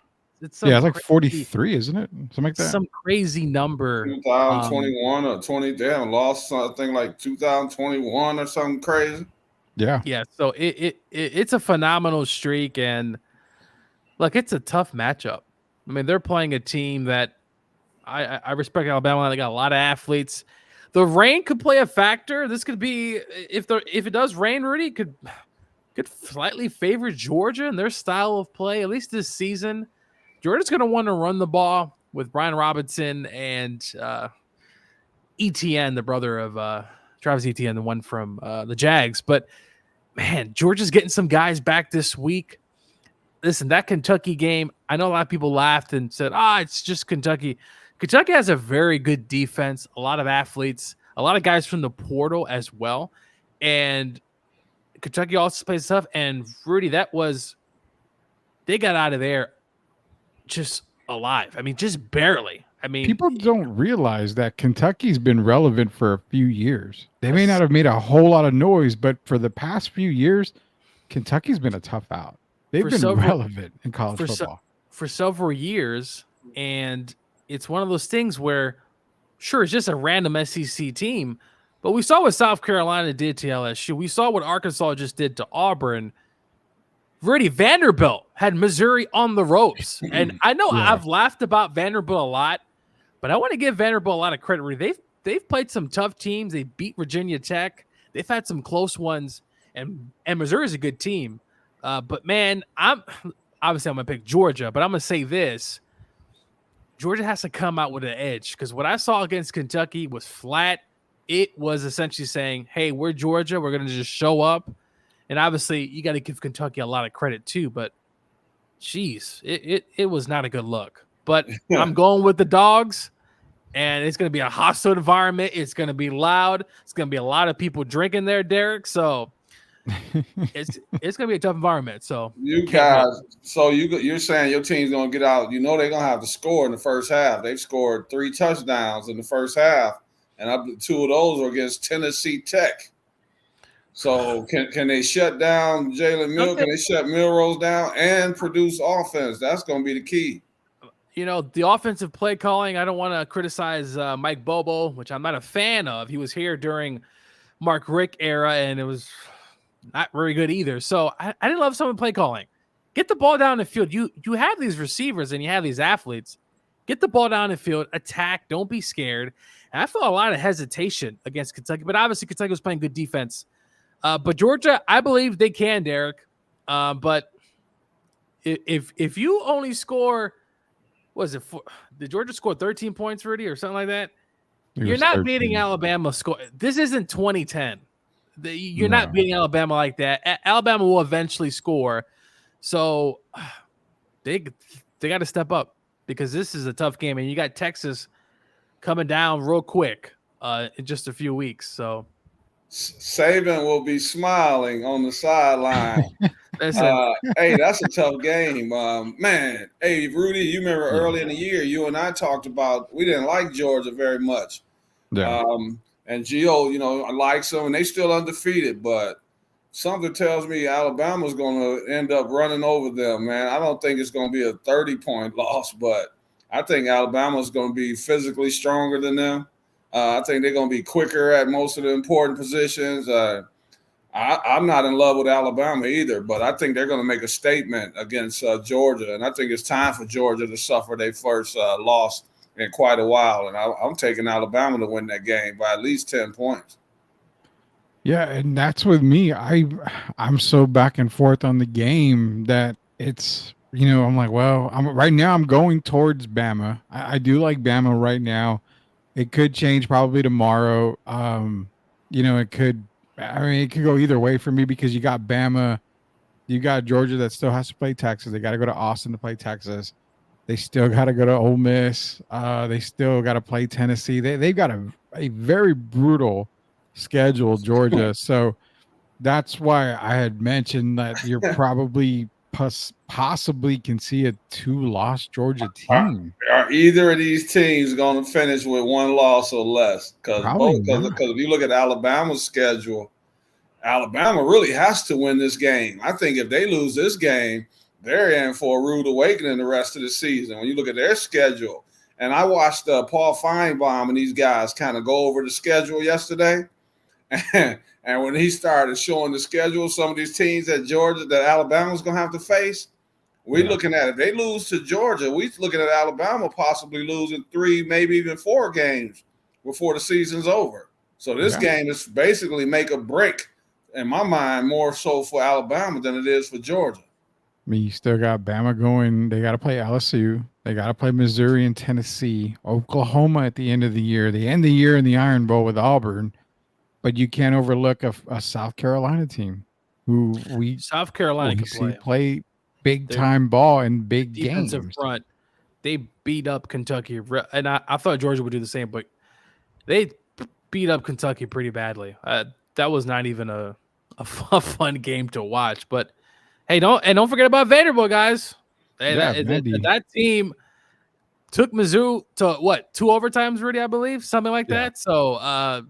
something. It's like 43, isn't it? Something like that. Some crazy number. 2021 or 20. They haven't lost something like 2021 or something crazy. Yeah. Yeah. So it's a phenomenal streak, and look, it's a tough matchup. I mean, they're playing a team that I respect Alabama. They got a lot of athletes. The rain could play a factor. This could be if it does rain, Rudy could slightly favor Georgia and their style of play, at least this season. Georgia's going to want to run the ball with Brian Robinson and Etienne, the brother of Travis Etienne, the one from the Jags. But, man, Georgia's getting some guys back this week. Listen, that Kentucky game, I know a lot of people laughed and said, it's just Kentucky. Kentucky has a very good defense, a lot of athletes, a lot of guys from the portal as well. And Kentucky also plays tough. And, Rudy, they got out of there just alive. I mean, just barely. I mean, people don't realize that Kentucky's been relevant for a few years. They may not have made a whole lot of noise, but for the past few years, Kentucky's been a tough out. They've been relevant in college football for several years. And it's one of those things where, sure, it's just a random SEC team, but we saw what South Carolina did to LSU. We saw what Arkansas just did to Auburn. Rudy, Vanderbilt had Missouri on the ropes. And I know I've laughed about Vanderbilt a lot, but I want to give Vanderbilt a lot of credit. Rudy, they've played some tough teams. They beat Virginia Tech. They've had some close ones, and Missouri's a good team. But, man, I'm going to pick Georgia, but I'm going to say this. Georgia has to come out with an edge because what I saw against Kentucky was flat. it was essentially saying, hey, we're Georgia. We're going to just show up. And obviously, you got to give Kentucky a lot of credit, too. But, geez, it was not a good look. But I'm going with the Dogs. And it's going to be a hostile environment. It's going to be loud. It's going to be a lot of people drinking there, Derek. So it's going to be a tough environment. So you guys, you're saying your team's going to get out. You know they're going to have to score in the first half. They've scored 3 touchdowns in the first half, and 2 of those are against Tennessee Tech. So can they shut down Jalen Mills? Can they shut Milrose down and produce offense? That's going to be the key. You know, the offensive play calling, I don't want to criticize Mike Bobo, which I'm not a fan of. He was here during Mark Richt era, and it was not very good either. So I didn't love some of the play calling. Get the ball down the field. You have these receivers and you have these athletes. Get the ball down the field, attack, don't be scared. And I felt a lot of hesitation against Kentucky, but obviously Kentucky was playing good defense. But Georgia, I believe they can, Derek. But if you only score – was it did Georgia score 13 points, Rudy, or something like that? You're not 13. beating Alabama. This isn't 2010. You're not beating Alabama like that. Alabama will eventually score. So they got to step up because this is a tough game. And you got Texas coming down real quick in just a few weeks. So Saban will be smiling on the sideline. Hey, that's a tough game, man. Hey, Rudy, you remember early in the year, you and I talked about we didn't like Georgia very much. Yeah. And Gio, likes them, and they still undefeated. But something tells me Alabama's going to end up running over them, man. I don't think it's going to be a 30-point loss, but I think Alabama's going to be physically stronger than them. I think they're going to be quicker at most of the important positions. I'm not in love with Alabama either, but I think they're going to make a statement against Georgia, and I think it's time for Georgia to suffer their first loss in quite a while, and I'm taking Alabama to win that game by at least 10 points. Yeah, and that's with me. I'm so back and forth on the game that it's, I'm like, well, right now I'm going towards Bama. I do like Bama right now. It could change probably tomorrow. It could go either way for me because you got Bama, you got Georgia that still has to play Texas. They got to go to Austin to play Texas. They still got to go to Ole Miss. They still got to play Tennessee. They've got a very brutal schedule, Georgia. So that's why I had mentioned that you're probably possibly can see a 2-loss Georgia team. Are either of these teams going to finish with 1 loss or less? Because if you look at Alabama's schedule, Alabama really has to win this game. I think if they lose this game, they're in for a rude awakening the rest of the season. When you look at their schedule, and I watched Paul Feinbaum and these guys kind of go over the schedule yesterday, and when he started showing the schedule, some of these teams that Alabama's going to have to face, we're looking at, if they lose to Georgia, we're looking at Alabama possibly losing 3, maybe even 4 games before the season's over. So this game is basically make or break, in my mind, more so for Alabama than it is for Georgia. I mean, you still got Bama going. They got to play LSU. They got to play Missouri and Tennessee, Oklahoma at the end of the year. They end the year in the Iron Bowl with Auburn. But you can't overlook a South Carolina team who South Carolina can play big time ball in big defensive games. Front, they beat up Kentucky, and I thought Georgia would do the same, but they beat up Kentucky pretty badly. That was not even a fun game to watch. But hey, don't forget about Vanderbilt, guys. That team took Mizzou to what, 2 overtimes, Rudy, I believe, something like that. So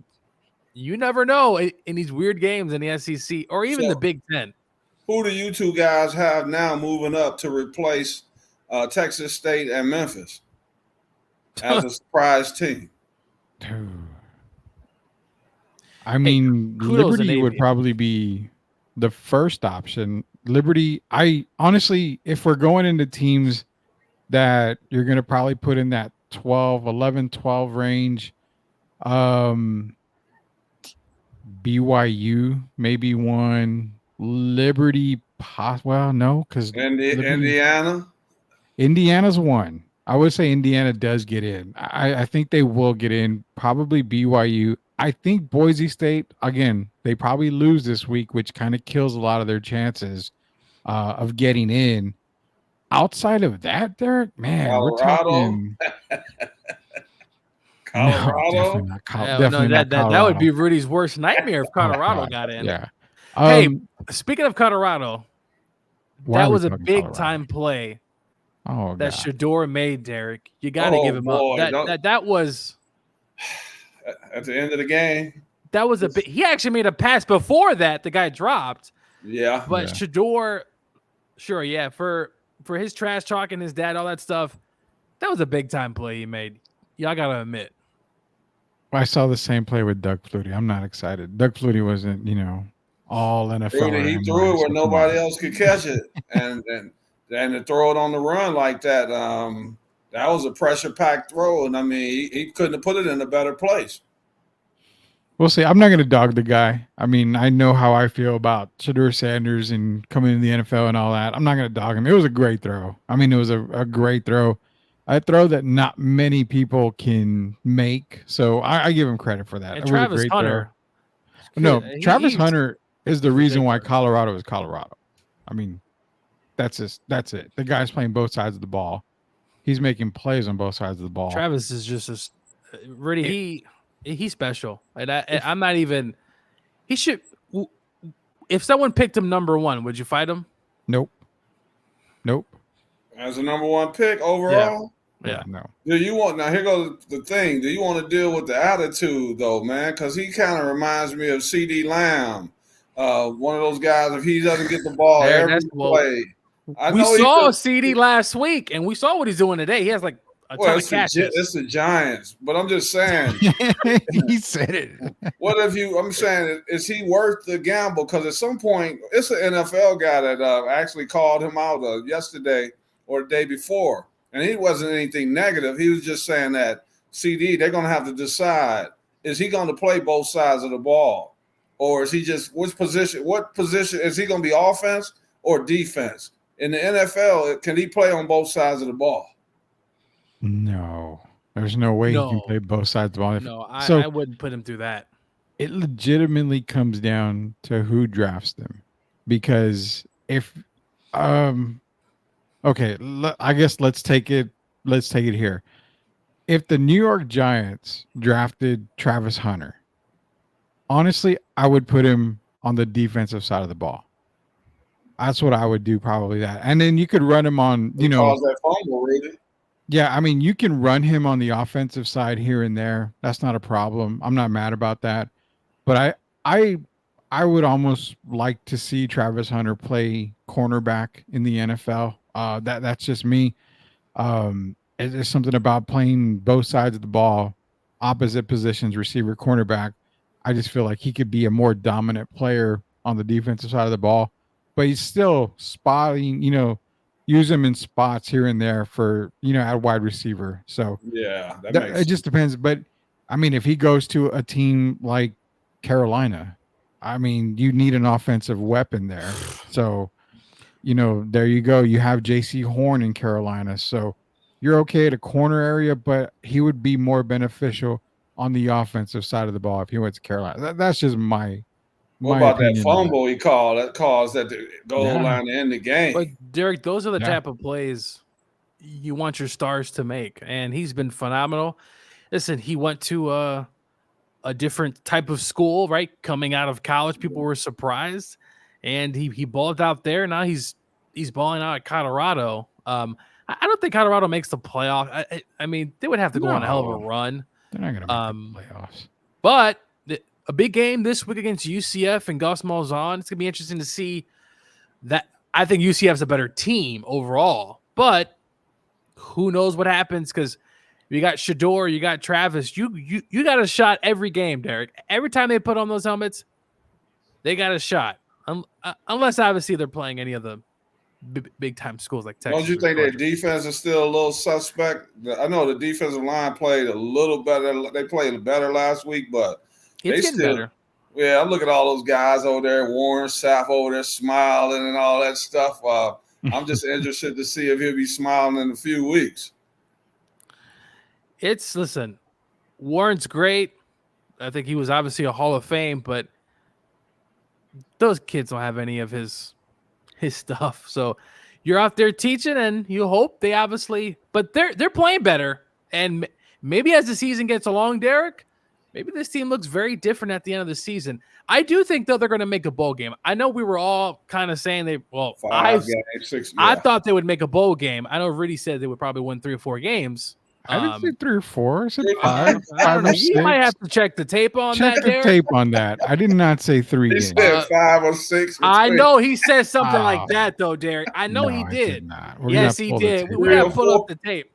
you never know in these weird games in the SEC or even the Big Ten. Who do you two guys have now moving up to replace Texas State and Memphis as a surprise team? I mean, Liberty would probably be the first option. Liberty, I honestly, if we're going into teams that you're going to probably put in that 11, 12 range, BYU, maybe one. Liberty, well, no, because Indiana's one. I would say Indiana does get in. I think they will get in. Probably BYU. I think Boise State, again, they probably lose this week, which kind of kills a lot of their chances of getting in. Outside of that, Derek, man, we're Colorado. talking. No, Colorado. definitely not that Colorado. would be Rudy's worst nightmare if Oh, Colorado God. got in. Yeah. Hey, speaking of Colorado, why are that we was a talking big Colorado? time play Oh, that God. Shador made, Derek. You got to Oh, give him boy, up. That was at the end of the game. that was a bit. He actually made a pass before that. The guy dropped. Yeah. But Yeah. Shador, sure, yeah, for his trash talking his dad, all that stuff, that was a big time play he made. Y'all gotta admit. I saw the same play with Doug Flutie. I'm not excited. Doug Flutie wasn't, all NFL. He threw it where nobody else could catch it, and to throw it on the run like that, that was a pressure packed throw, and I mean he couldn't have put it in a better place. We'll see. I'm not going to dog the guy. I mean, I know how I feel about Shador Sanders and coming into the NFL and all that. I'm not going to dog him. It was a great throw. I mean, it was a great throw. A throw that not many people can make. So I give him credit for that. And It was Travis a great Hunter. throw. No, Travis Hunter is the reason why Colorado is Colorado. I mean, that's it. The guy's playing both sides of the ball. He's making plays on both sides of the ball. Travis is just really he's special. And I'm not even. He should. If someone picked him number 1, would you fight him? Nope. As a number 1 pick overall. Yeah. No. Do you want now? Here goes the thing. Do you want to deal with the attitude though, man? Because he kind of reminds me of CD Lamb, one of those guys. If he doesn't get the ball every play, we saw CD last week, and we saw what he's doing today. He has like a ton of catches. It's the Giants, but I'm just saying. He said it. What if I'm saying, is he worth the gamble? Because at some point, it's an NFL guy that actually called him out yesterday or the day before. And he wasn't anything negative. He was just saying that CD, they're going to have to decide, is he going to play both sides of the ball? Or is he just, what position, is he going to be offense or defense? In the NFL, can he play on both sides of the ball? No. There's no way he can play both sides of the ball. No, I wouldn't put him through that. It legitimately comes down to who drafts them. Because if okay, I guess let's take it here. If the New York Giants drafted Travis Hunter, honestly, I would put him on the defensive side of the ball. That's what I would do, probably that. And then you could run him on, Cause that fumble, really. Yeah, I mean, you can run him on the offensive side here and there. That's not a problem. I'm not mad about that. But I would almost like to see Travis Hunter play cornerback in the NFL. That's just me. There's something about playing both sides of the ball, opposite positions, receiver, cornerback. I just feel like he could be a more dominant player on the defensive side of the ball, but he's still spotting, use him in spots here and there for, at wide receiver. So yeah, it just depends. But I mean, if he goes to a team like Carolina, I mean, you need an offensive weapon there. So, there you go. You have J.C. Horn in Carolina. So you're okay at a corner area, but he would be more beneficial on the offensive side of the ball if he went to Carolina. That's just my What about that fumble he called that caused that goal line to end the game? But Derek, those are the type of plays you want your stars to make, and he's been phenomenal. Listen, he went to a different type of school, right? Coming out of college, people were surprised, and he balled out there. Now he's balling out at Colorado. I don't think Colorado makes the playoff. I mean, they would have to go on a hell of a run. They're not going to make the playoffs. But a big game this week against UCF and Gus Malzahn. It's going to be interesting to see that. I think UCF's a better team overall, but who knows what happens, because you got Shador, you got Travis. You got a shot every game, Derek. Every time they put on those helmets, they got a shot. Unless, obviously, they're playing any of the big-time schools like Texas. Don't you think their defense is still a little suspect? I know the defensive line played a little better. They played better last week, but it's getting better. Yeah, I look at all those guys over there, Warren Sapp over there smiling and all that stuff. I'm just interested to see if he'll be smiling in a few weeks. Listen, Warren's great. I think he was obviously a Hall of Fame, but those kids don't have any of his stuff. So you're out there teaching, and you hope they obviously, but they're playing better. And maybe as the season gets along, Derek, maybe this team looks very different at the end of the season. I do think though they're going to make a bowl game. I know we were all kind of saying five games, 6. Yeah. I thought they would make a bowl game. I know Rudy said they would probably win 3 or 4 games. I didn't say 3 or 4. I said I 5. don't know. 5 or 6. You might have to check the tape on Check that, the Derek. tape on that. I did not say 3 He games. said 5 or 6. I know he said something like that though, Derek. I know he I did. not. Yes, he did. We got to pull up the tape.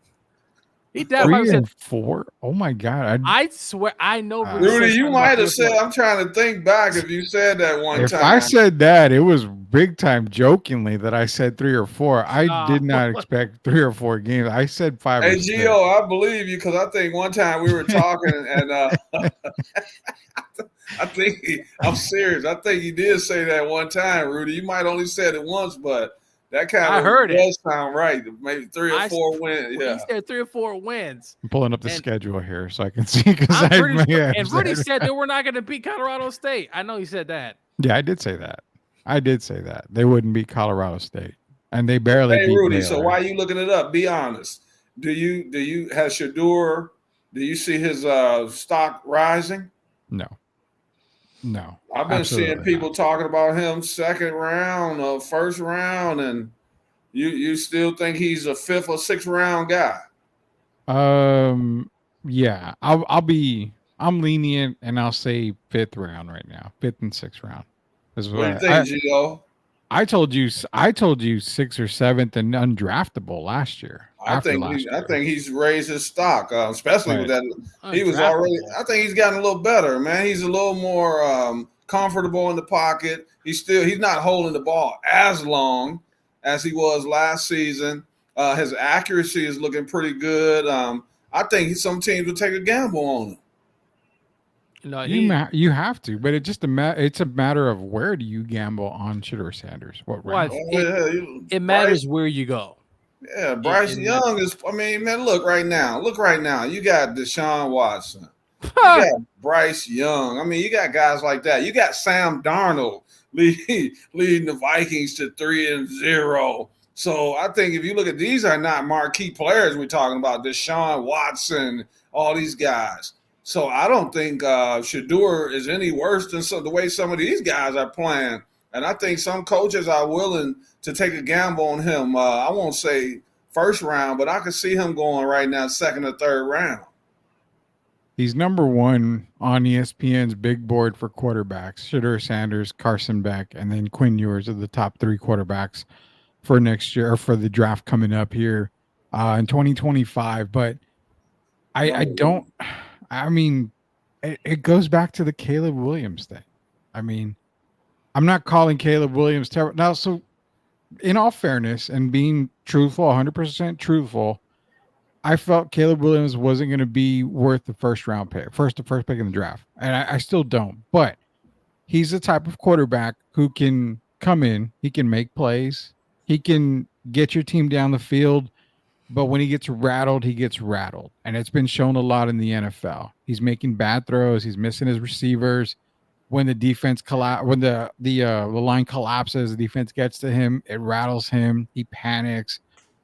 He definitely 3 said and 4. Oh my god! I swear, I know. Rudy, you might have said. I'm trying to think back if you said that one if time. I said that, it was big time jokingly that I said 3 or 4. I did not expect 3 or 4 games. I said 5 or Hey, 6. Gio, I believe you because I think one time we were talking and I think I'm serious. I think you did say that one time, Rudy. You might only said it once, but that kind I of heard does sound right. Maybe 3 or 4 wins. Yeah, he said 3 or 4 wins. I'm pulling up the schedule here so I can see because and Rudy said that we're not going to beat Colorado State. I know he said that. Yeah, I did say that. They wouldn't beat Colorado State, and they barely. Hey, beat Rudy. Baylor. So why are you looking it up? Be honest. Do you has Shador? Do you see his stock rising? No. I've been seeing people talking about him second round, first round, and you still think he's a 5th or 6th round guy? Yeah, I'm lenient and I'll say 5th round right now, 5th and 6th round. What do you think, Gio? I told you 6th or 7th and undraftable last year. I think he's raised his stock, especially with that. He was already. I think he's gotten a little better, man. He's a little more comfortable in the pocket. He's not holding the ball as long as he was last season. His accuracy is looking pretty good. I think some teams will take a gamble on him. No, you have to, but it's a matter of where do you gamble on Shedeur Sanders? What round? It matters where you go. Yeah, Bryce Young is. I mean, man, look right now. You got Deshaun Watson. You got Bryce Young. I mean, you got guys like that. You got Sam Darnold leading the Vikings to 3-0. So I think if you look at these are not marquee players we're talking about. Deshaun Watson, all these guys. So I don't think Shedeur is any worse than the way some of these guys are playing. And I think some coaches are willing to take a gamble on him. I won't say first round, but I could see him going right now 2nd or 3rd round. He's number 1 on ESPN's big board for quarterbacks. Shedeur Sanders, Carson Beck, and then Quinn Ewers are the top 3 quarterbacks for next year or for the draft coming up here in 2025. But it goes back to the Caleb Williams thing. I mean, I'm not calling Caleb Williams terrible. Now, so in all fairness and being truthful, 100% truthful, I felt Caleb Williams wasn't going to be worth the first pick in the draft. And I still don't. But he's the type of quarterback who can come in, he can make plays, he can get your team down the field. But when he gets rattled, he gets rattled. And it's been shown a lot in the NFL. He's making bad throws. He's missing his receivers. When the defense when the line collapses, the defense gets to him, it rattles him. He panics.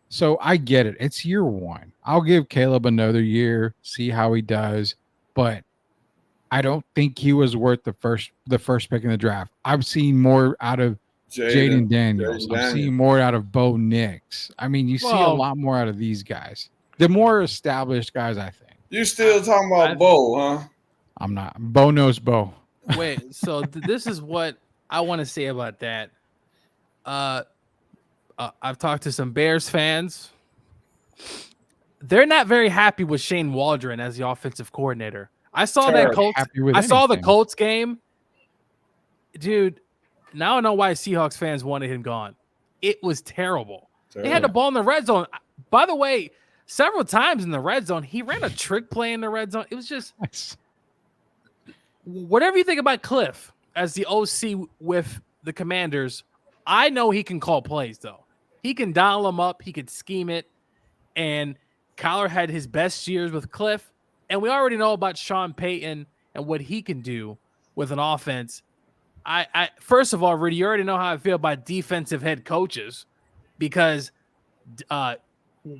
So I get it. It's year 1. I'll give Caleb another year, see how he does. But I don't think he was worth the first pick in the draft. I've seen more out of Jaden Daniels. I'm seeing more out of Bo Nix. I mean, you see a lot more out of these guys. The more established guys, I think. You still talking about Bo, huh? I'm not. Bo knows Bo. Wait, so this is what I want to say about that. I've talked to some Bears fans. They're not very happy with Shane Waldron as the offensive coordinator. I saw the Colts game. Dude, now I know why Seahawks fans wanted him gone. It was terrible. They had the ball in the red zone. By the way, several times in the red zone, he ran a trick play in the red zone. It was just whatever you think about Cliff as the OC with the Commanders, I know he can call plays, though. He can dial them up. He could scheme it. And Kyler had his best years with Cliff. And we already know about Sean Payton and what he can do with an offense. I first of all, Rudy, you already know how I feel about defensive head coaches because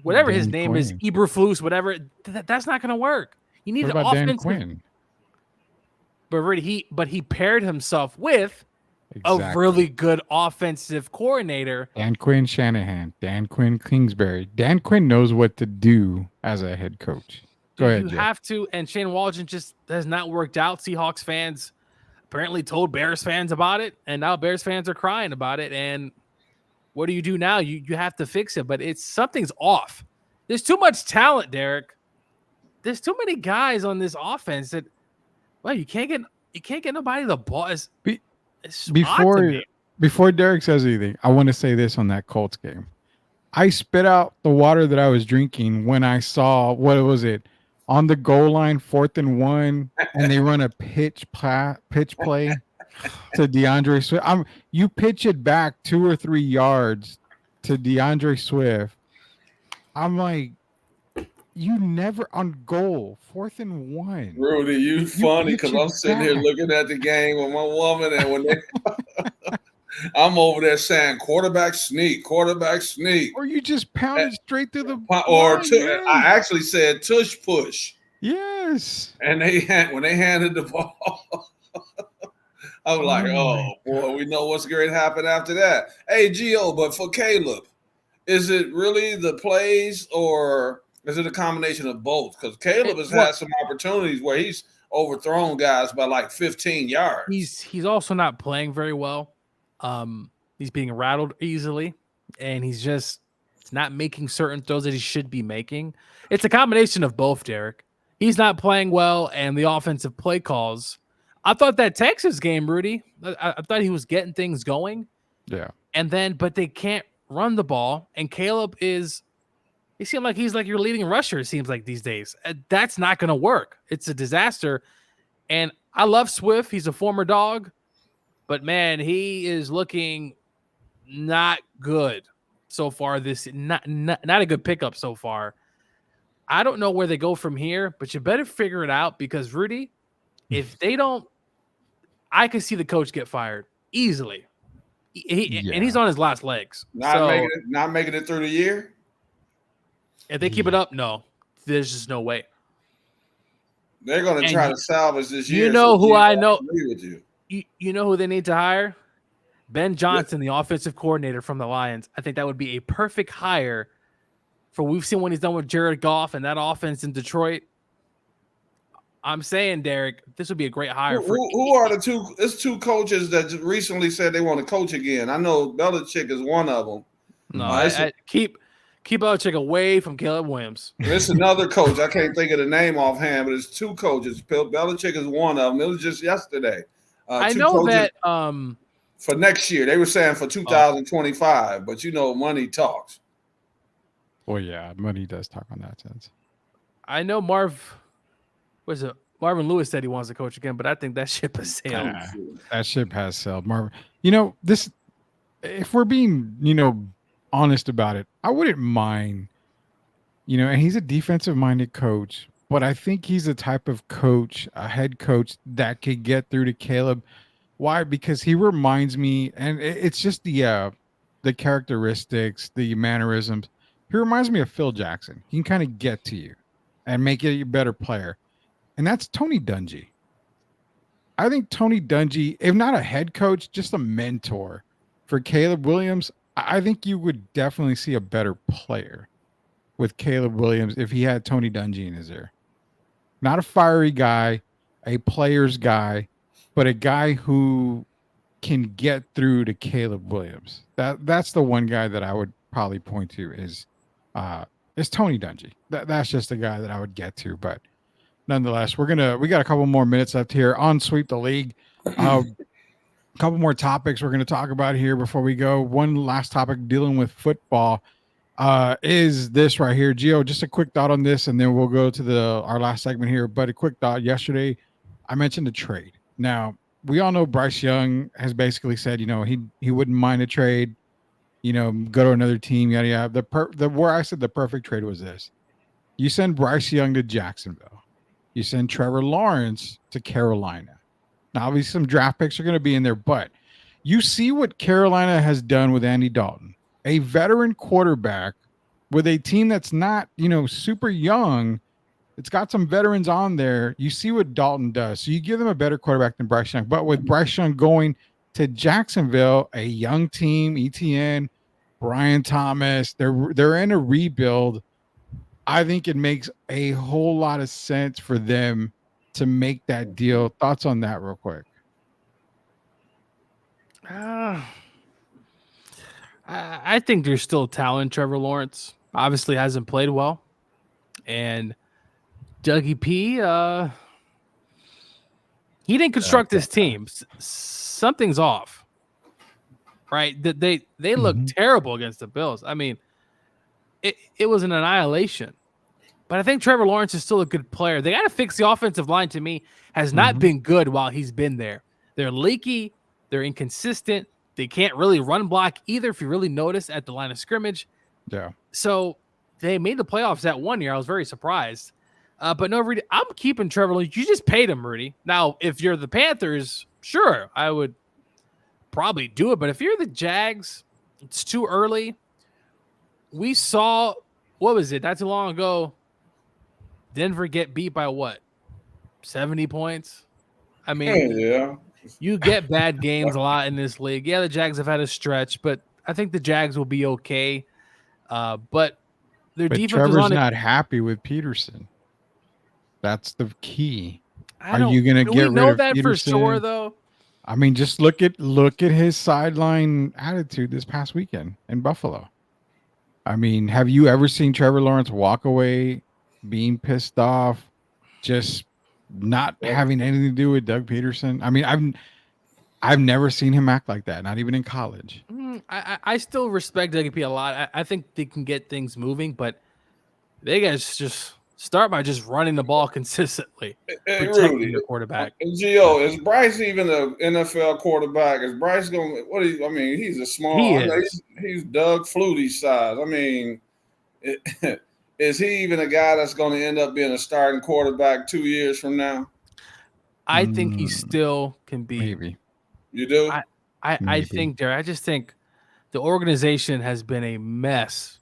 whatever his Dan name is, Quinn. Eberflus, whatever, that's not going to work. You need What an about Dan offensive. Quinn? But Rudy, he paired himself with Exactly. a really good offensive coordinator. Dan Quinn Shanahan, Dan Quinn Kingsbury. Dan Quinn knows what to do as a head coach. Go ahead, You Jeff. have to, and Shane Waldron just has not worked out. Seahawks fans apparently told Bears fans about it, and now Bears fans are crying about it. And what do you do now? You have to fix it, but something's off. There's too much talent, Derek. There's too many guys on this offense that, well, you can't get nobody the ball. Before Derek says anything, I want to say this on that Colts game. I spit out the water that I was drinking when I saw, what was it, on the goal line, 4th and 1, and they run a pitch play to DeAndre Swift. You pitch it back 2 or 3 yards to DeAndre Swift. I'm like, you never on goal, 4th and 1. Rudy, you funny because I'm sitting here looking at the game with my woman, and when they, I'm over there saying quarterback sneak. Or you just pounded straight through the I actually said tush push. Yes. And when they handed the ball, I was like, oh boy, we know what's going to happen after that. Hey, Gio, but for Caleb, is it really the plays or is it a combination of both? Because Caleb has had some opportunities where he's overthrown guys by like 15 yards. He's also not playing very well. He's being rattled easily, and he's not making certain throws that he should be making. It's a combination of both, Derek. He's not playing well, and the offensive play calls. I thought that Texas game, Rudy, I thought he was getting things going. Yeah. But they can't run the ball, and Caleb he seems like he's like your leading rusher, it seems like these days. That's not going to work. It's a disaster. And I love Swift. He's a former Dog. But, man, he is looking not good so far. Not a good pickup so far. I don't know where they go from here, but you better figure it out because, Rudy, if they don't, I could see the coach get fired easily. And he's on his last legs. Not making it through the year? If they keep it up, no. There's just no way. They're going to try to salvage this year. You know who I know? With you. You know who they need to hire? Ben Johnson, the offensive coordinator from the Lions. I think that would be a perfect hire for we've seen what he's done with Jared Goff and that offense in Detroit. I'm saying, Derek, this would be a great hire. Who are the two? It's two coaches that recently said they want to coach again. I know Belichick is one of them. No, keep Belichick away from Caleb Williams. It's another coach. I can't think of the name offhand, but it's two coaches. Belichick is one of them. It was just yesterday. I know that for next year. They were saying for 2025, but you know, money talks. Well, yeah, money does talk on that sense. I know Marvin Lewis said he wants to coach again, but I think that ship has sailed. That ship has sailed, Marvin. You know, if we're being, honest about it, I wouldn't mind, and he's a defensive-minded coach, but I think he's the type of coach, a head coach that could get through to Caleb. Why? Because he reminds me, and it's just the characteristics, the mannerisms. He reminds me of Phil Jackson. He can kind of get to you and make you a better player. And that's Tony Dungy. I think Tony Dungy, if not a head coach, just a mentor for Caleb Williams. I think you would definitely see a better player with Caleb Williams if he had Tony Dungy in his ear. Not a fiery guy, a player's guy, but a guy who can get through to Caleb Williams. That's the one guy that I would probably point to is Tony Dungy. That's just the guy that I would get to. But nonetheless, we got a couple more minutes left here on Sweep the League. A couple more topics we're going to talk about here before we go. One last topic dealing with football is this right here. Gio, just a quick thought on this, and then we'll go to our last segment here. But a quick thought. Yesterday, I mentioned a trade. Now, we all know Bryce Young has basically said, he wouldn't mind a trade, go to another team, yada, yada. Where I said the perfect trade was this. You send Bryce Young to Jacksonville. You send Trevor Lawrence to Carolina. Now, obviously, some draft picks are going to be in there, but you see what Carolina has done with Andy Dalton, a veteran quarterback with a team that's not, super young. It's got some veterans on there. You see what Dalton does. So you give them a better quarterback than Bryce Young. But with Bryce Young going to Jacksonville, a young team, ETN, Brian Thomas, they're in a rebuild. I think it makes a whole lot of sense for them to make that deal. Thoughts on that real quick? I think there's still talent. Trevor Lawrence obviously hasn't played well. And Dougie P, he didn't construct this team. Something's off, right? They look terrible against the Bills. I mean, it was an annihilation. But I think Trevor Lawrence is still a good player. They got to fix the offensive line. To me, has not been good while he's been there. They're leaky. They're inconsistent. They can't really run block either. If you really notice at the line of scrimmage, yeah. So they made the playoffs that one year. I was very surprised. But no, Rudy, I'm keeping Trevor Lawrence. You just paid him, Rudy. Now, if you're the Panthers, sure, I would probably do it. But if you're the Jags, it's too early. We saw, what was it, not too long ago, Denver get beat by what? 70 points? I mean, yeah. You get bad games a lot in this league. Yeah, the Jags have had a stretch, but I think the Jags will be okay. But their defense Trevor's is not happy with Peterson. That's the key. Are do you going to get we know rid of that Peterson? for sure, though? I mean, just look at his sideline attitude this past weekend in Buffalo. I mean, have you ever seen Trevor Lawrence walk away being pissed off, just not having anything to do with Doug Peterson? I mean, I've never seen him act like that, not even in college. I still respect WP a lot. I think they can get things moving, but they guys just start by just running the ball consistently, protecting the quarterback. Gio, is Bryce even an NFL quarterback? Is Bryce going? He's a small. He's Doug Flutie size. I mean, is he even a guy that's going to end up being a starting quarterback 2 years from now? I think he still can be. Maybe. You do? I think, Derek. I just think the organization has been a mess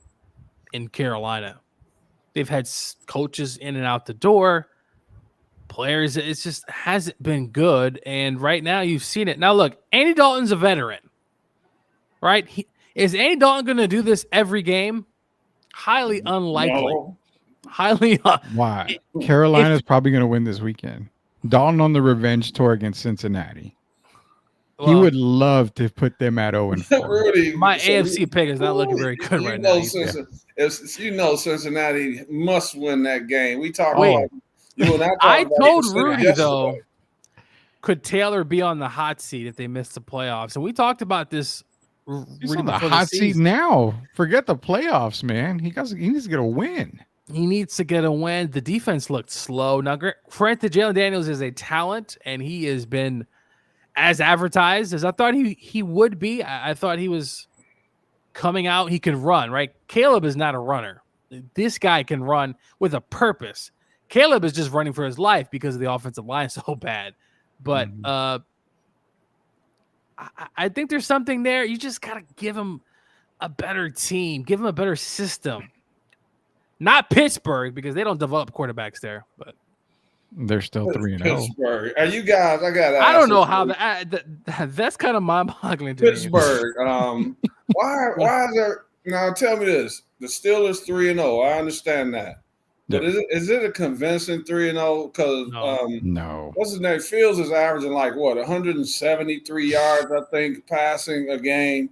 in Carolina. They've had coaches in and out the door, players. It just hasn't been good. And right now you've seen it. Now, look, Andy Dalton's a veteran, right? Is Andy Dalton going to do this every game? Highly unlikely. No. Highly. Why? Carolina's probably going to win this weekend. Dalton on the revenge tour against Cincinnati. He would love to put them at 0-4. Rudy, my AFC pick is not looking very good right now. Cincinnati must win that game. We talked about you and I told Rudy, though, could Taylor be on the hot seat if they miss the playoffs? And we talked about this. He's on the hot seat now. Forget the playoffs, man. He needs to get a win. He needs to get a win. The defense looked slow. Now, granted, Jalen Daniels is a talent, and he has been as advertised as I thought he would be. I thought he was coming out. He can run, right? Caleb is not a runner. This guy can run with a purpose. Caleb is just running for his life because of the offensive line so bad. But I think there's something there. You just got to give him a better team. Give him a better system. Not Pittsburgh, because they don't develop quarterbacks there. But they're still 3-0. Pittsburgh. Are you guys? I don't know how that's kind of mind-boggling to Pittsburgh. Why is there? Now tell me this: the Steelers 3-0. I understand that, but is it a convincing 3-0? Because no. What's his name? Fields is averaging 173 yards, I think, passing a game,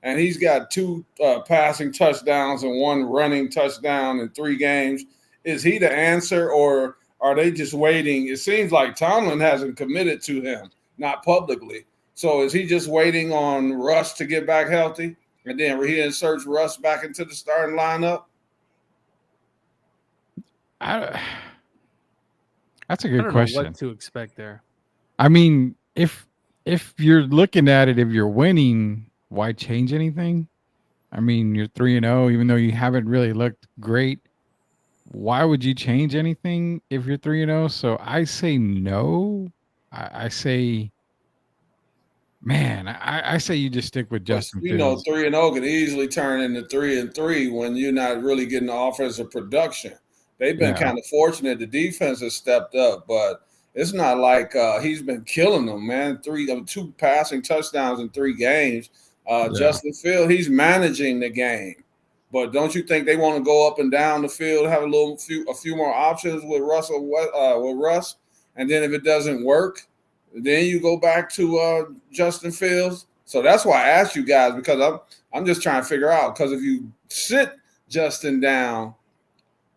and he's got 2 passing touchdowns and 1 running touchdown in 3 games. Is he the answer, or are they just waiting? It seems like Tomlin hasn't committed to him, not publicly. So is he just waiting on Russ to get back healthy, and then he inserts Russ back into the starting lineup? That's a good question. I don't know what to expect there. I mean, if you're looking at it, if you're winning, why change anything? I mean, you're 3-0, even though you haven't really looked great. why would you change anything if you're 3-0? So I say no. I say, man, I say you just stick with But Justin Fields. 3-0 could easily turn into 3-3 when you're not really getting the offensive production. They've been kind of fortunate. The defense has stepped up, but it's not like he's been killing them, man. 2 passing touchdowns in 3 games. Justin Fields, he's managing the game. But don't you think they want to go up and down the field, have a few more options with Russ, and then if it doesn't work, then you go back to Justin Fields. So that's why I asked you guys, because I'm just trying to figure out, because if you sit Justin down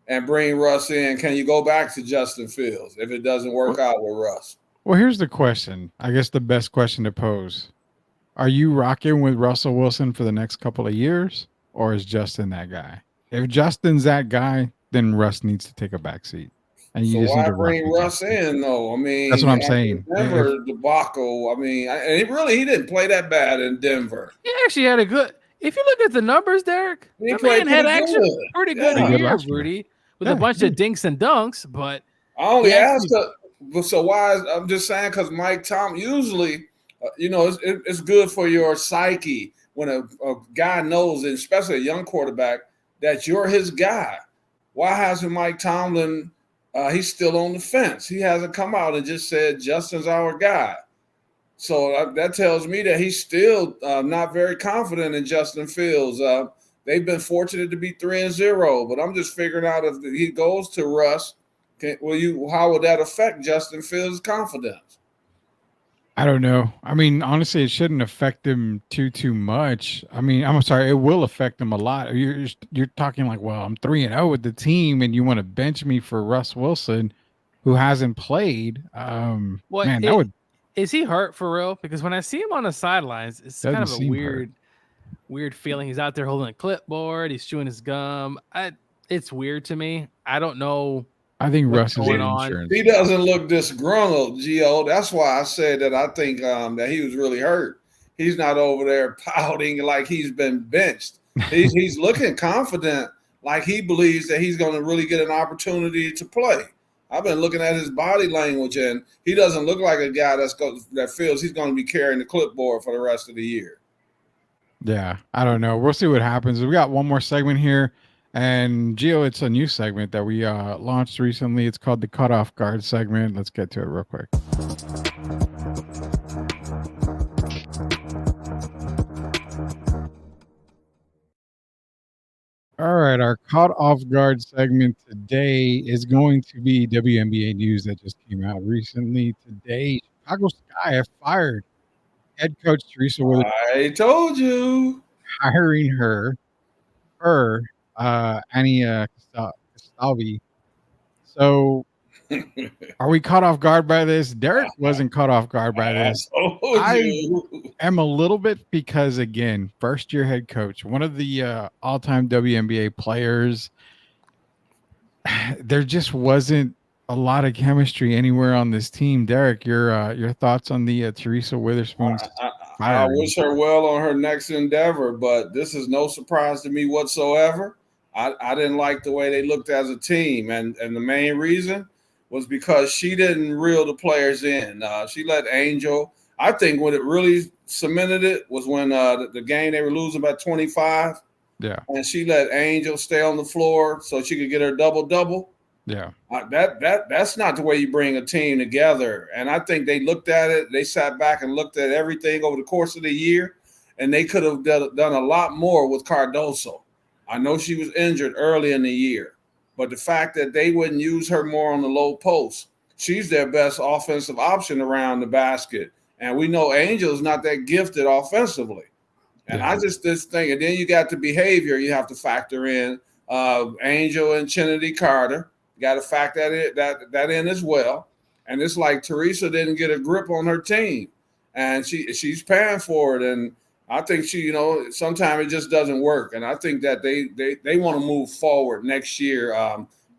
and bring Russ in, can you go back to Justin Fields if it doesn't work out with Russ? Well, here's the question. I guess the best question to pose. Are you rocking with Russell Wilson for the next couple of years, or is Justin that guy? If Justin's that guy, then Russ needs to take a back seat. And you So just need why to bring Russ in, though? I mean, that's what I'm saying. Denver debacle. I mean, and he didn't play that bad in Denver. He actually had a good. If you look at the numbers, Derek, He the played man had actually pretty good year, year. Rudy, with a bunch of dinks and dunks. But I only asked. So why? I'm just saying, because Mike Tom usually, it's good for your psyche when a guy knows, especially a young quarterback, that you're his guy. Why hasn't Mike Tomlin? He's still on the fence. He hasn't come out and just said Justin's our guy. So that tells me that he's still not very confident in Justin Fields. They've been fortunate to be 3-0, but I'm just figuring out if he goes to Russ, how would that affect Justin Fields' confidence? I don't know. I mean, honestly, it shouldn't affect him too much. I mean, I'm sorry, it will affect him a lot. You're talking like, well, I'm 3-0 with the team, and you want to bench me for Russ Wilson, who hasn't played. Is he hurt for real? Because when I see him on the sidelines, it's kind of a weird feeling. He's out there holding a clipboard. He's chewing his gum. It's weird to me. I don't know. I think Russ is going on. He doesn't look disgruntled, Gio. That's why I said that I think that he was really hurt. He's not over there pouting like he's been benched. He's looking confident, like he believes that he's going to really get an opportunity to play. I've been looking at his body language, and he doesn't look like a guy that feels he's going to be carrying the clipboard for the rest of the year. Yeah, I don't know. We'll see what happens. We got one more segment here. And Gio, it's a new segment that we launched recently. It's called the Cut Off Guard segment. Let's get to it real quick. All right, our Caught Off Guard segment today is going to be WNBA news that just came out recently. Today, Chicago Sky have fired head coach Teresa Witherspoon. I told you. Hiring her, Annie Castalvi. So, are we caught off guard by this? Derek wasn't caught off guard by this. I am a little bit, because, again, first-year head coach, one of the all-time WNBA players. There just wasn't a lot of chemistry anywhere on this team. Derek, your thoughts on the Teresa Witherspoon? I wish her well on her next endeavor, but this is no surprise to me whatsoever. I didn't like the way they looked as a team, and the main reason was because she didn't reel the players in. She let Angel. I think when it really cemented it was when the game they were losing by 25. Yeah, and she let Angel stay on the floor so she could get her double-double. Yeah, that's not the way you bring a team together. And I think they looked at it. They sat back and looked at everything over the course of the year, and they could have done a lot more with Cardoso. I know she was injured early in the year, but the fact that they wouldn't use her more on the low post, she's their best offensive option around the basket. And we know Angel's not that gifted offensively. And I just think, and then you got the behavior you have to factor in. Angel and Trinity Carter. You got to factor that in as well. And it's like Teresa didn't get a grip on her team, and she's paying for it. And I think sometimes it just doesn't work. And I think that they want to move forward next year.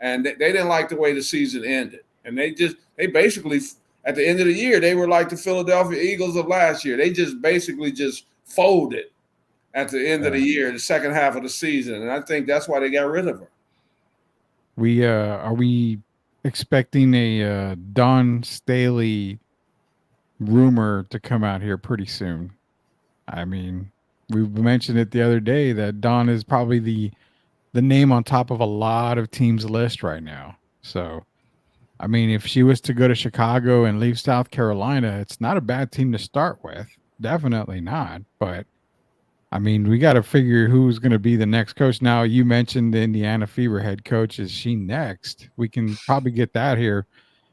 And they didn't like the way the season ended. And they basically at the end of the year, they were like the Philadelphia Eagles of last year. They just basically just folded at the end of the year, the second half of the season. And I think that's why they got rid of her. Are we expecting a Don Staley rumor to come out here pretty soon? I mean, we mentioned it the other day that Don is probably the name on top of a lot of teams' list right now. So, I mean, if she was to go to Chicago and leave South Carolina, it's not a bad team to start with. Definitely not. But I mean, we got to figure who's going to be the next coach. Now, you mentioned the Indiana Fever head coach. Is she next? We can probably get that here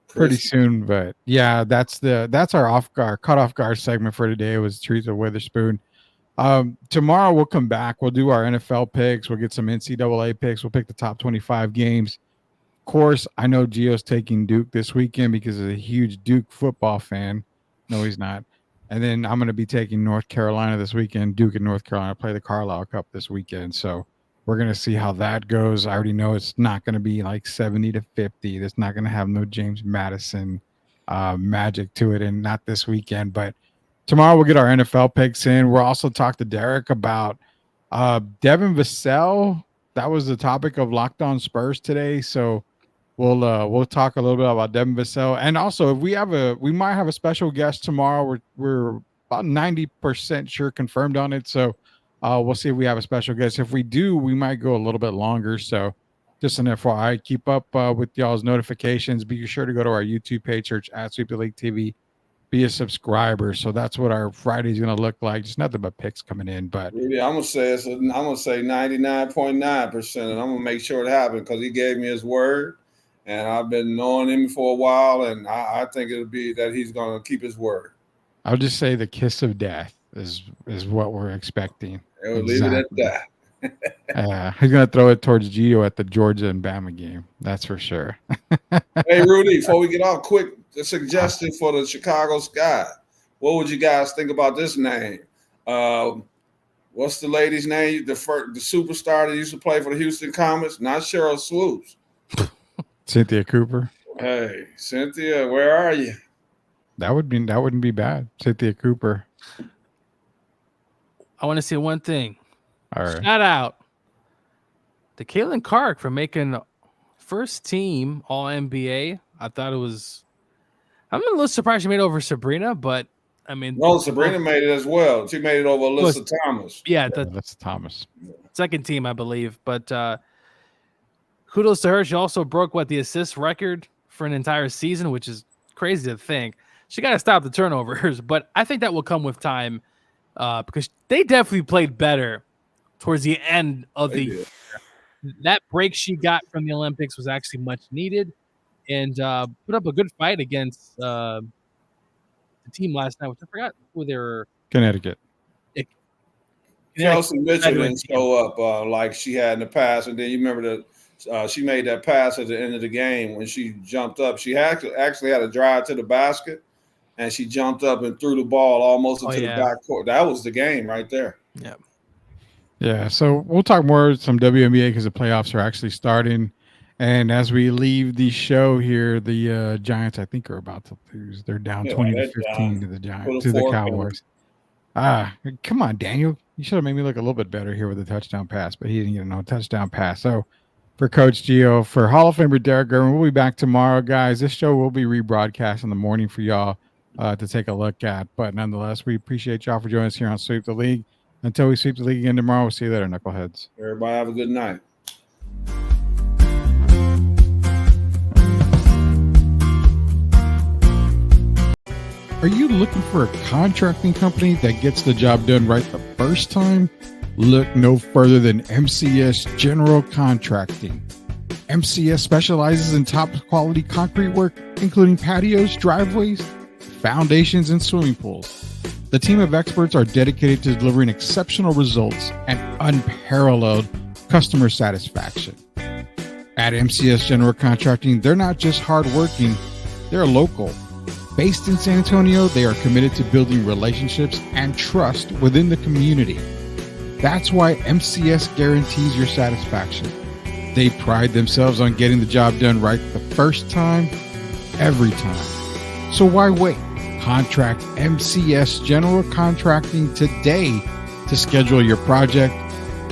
pretty soon. But yeah, that's our cut off guard segment for today. It was Teresa Witherspoon. Tomorrow we'll come back. We'll do our NFL picks. We'll get some NCAA picks. We'll pick the top 25 games. Of course, I know Gio's taking Duke this weekend because he's a huge Duke football fan. No, he's not. And then I'm going to be taking North Carolina this weekend. Duke and North Carolina play the Carlisle Cup this weekend. So we're going to see how that goes. I already know it's not going to be like 70-50. It's not going to have no James Madison magic to it, and not this weekend. But tomorrow we'll get our NFL picks in. We'll also talk to Derek about Devin Vassell. That was the topic of Locked On Spurs today. So we'll talk a little bit about Devin Vassell, and also if we might have a special guest tomorrow. We're about 90% sure confirmed on it. So we'll see if we have a special guest. If we do, we might go a little bit longer. So just an FYI, keep up with y'all's notifications. Be sure to go to our YouTube page, search at Sweep the League TV. Be a subscriber. So that's what our Friday's going to look like. Just nothing but picks coming in. But yeah, I'm gonna say 99.9%, and I'm gonna make sure it happens because he gave me his word, and I've been knowing him for a while, and I think it'll be that he's gonna keep his word. I'll just say the kiss of death is what we're expecting. We'll leave it at that. He's gonna throw it towards Gio at the Georgia and Bama game. That's for sure. Hey, Rudy, before we get off, quick suggestion for the Chicago Sky. What would you guys think about this name? What's the lady's name? The superstar that used to play for the Houston Comets? Not Cheryl Swoops. Cynthia Cooper. Hey, Cynthia, where are you? That wouldn't be bad. Cynthia Cooper. I want to say one thing. All right. Shout out to Caitlin Clark for making first team All NBA. I thought it was. I'm a little surprised she made it over Sabrina, but I mean, no, Sabrina made it as well. She made it over Alyssa Thomas. Yeah, Alyssa Thomas, second team, I believe. But kudos to her. She also broke the assist record for an entire season, which is crazy to think. She got to stop the turnovers, but I think that will come with time because they definitely played better towards the end of the year. That break she got from the Olympics was actually much needed, and put up a good fight against the team last night, which I forgot who they were. Connecticut. Kelsey Mitchell didn't show up like she had in the past, and then you remember that she made that pass at the end of the game when she jumped up. She actually had a drive to the basket, and she jumped up and threw the ball almost into the back court. That was the game right there. Yeah. Yeah, so we'll talk more some WNBA because the playoffs are actually starting. And as we leave the show here, the Giants, I think, are about to lose. They're down 20-15 to the Giants, to the Cowboys. Come on, Daniel. You should have made me look a little bit better here with the touchdown pass, but he didn't get no touchdown pass. So for Coach Gio, for Hall of Famer Derek Gervin, we'll be back tomorrow, guys. This show will be rebroadcast in the morning for y'all to take a look at. But nonetheless, we appreciate y'all for joining us here on Sweep the League. Until we sweep the league again tomorrow, we'll see you later, Knuckleheads. Everybody have a good night. Are you looking for a contracting company that gets the job done right the first time? Look no further than MCS General Contracting. MCS specializes in top quality concrete work, including patios, driveways, foundations, and swimming pools. The team of experts are dedicated to delivering exceptional results and unparalleled customer satisfaction. At MCS General Contracting, they're not just hardworking, they're local. Based in San Antonio, they are committed to building relationships and trust within the community. That's why MCS guarantees your satisfaction. They pride themselves on getting the job done right the first time, every time. So why wait? Contract MCS General Contracting today to schedule your project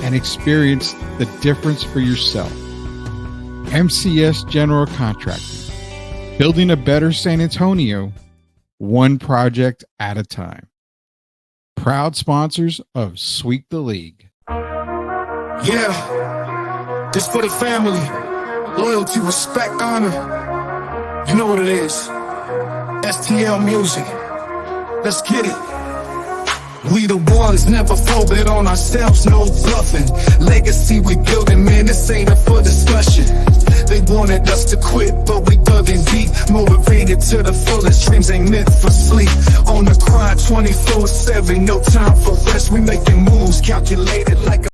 and experience the difference for yourself. MCS General Contracting. Building a better San Antonio, one project at a time. Proud sponsors of Sweep the League. Yeah, this for the family. Loyalty, respect, honor. You know what it is. STL Music. Let's get it. We the ones, never folded on ourselves, no bluffing. Legacy we building, man, this ain't up for discussion. They wanted us to quit, but we dug in deep. Motivated to the fullest, dreams ain't meant for sleep. On the grind 24/7, no time for rest. We making moves, calculated like a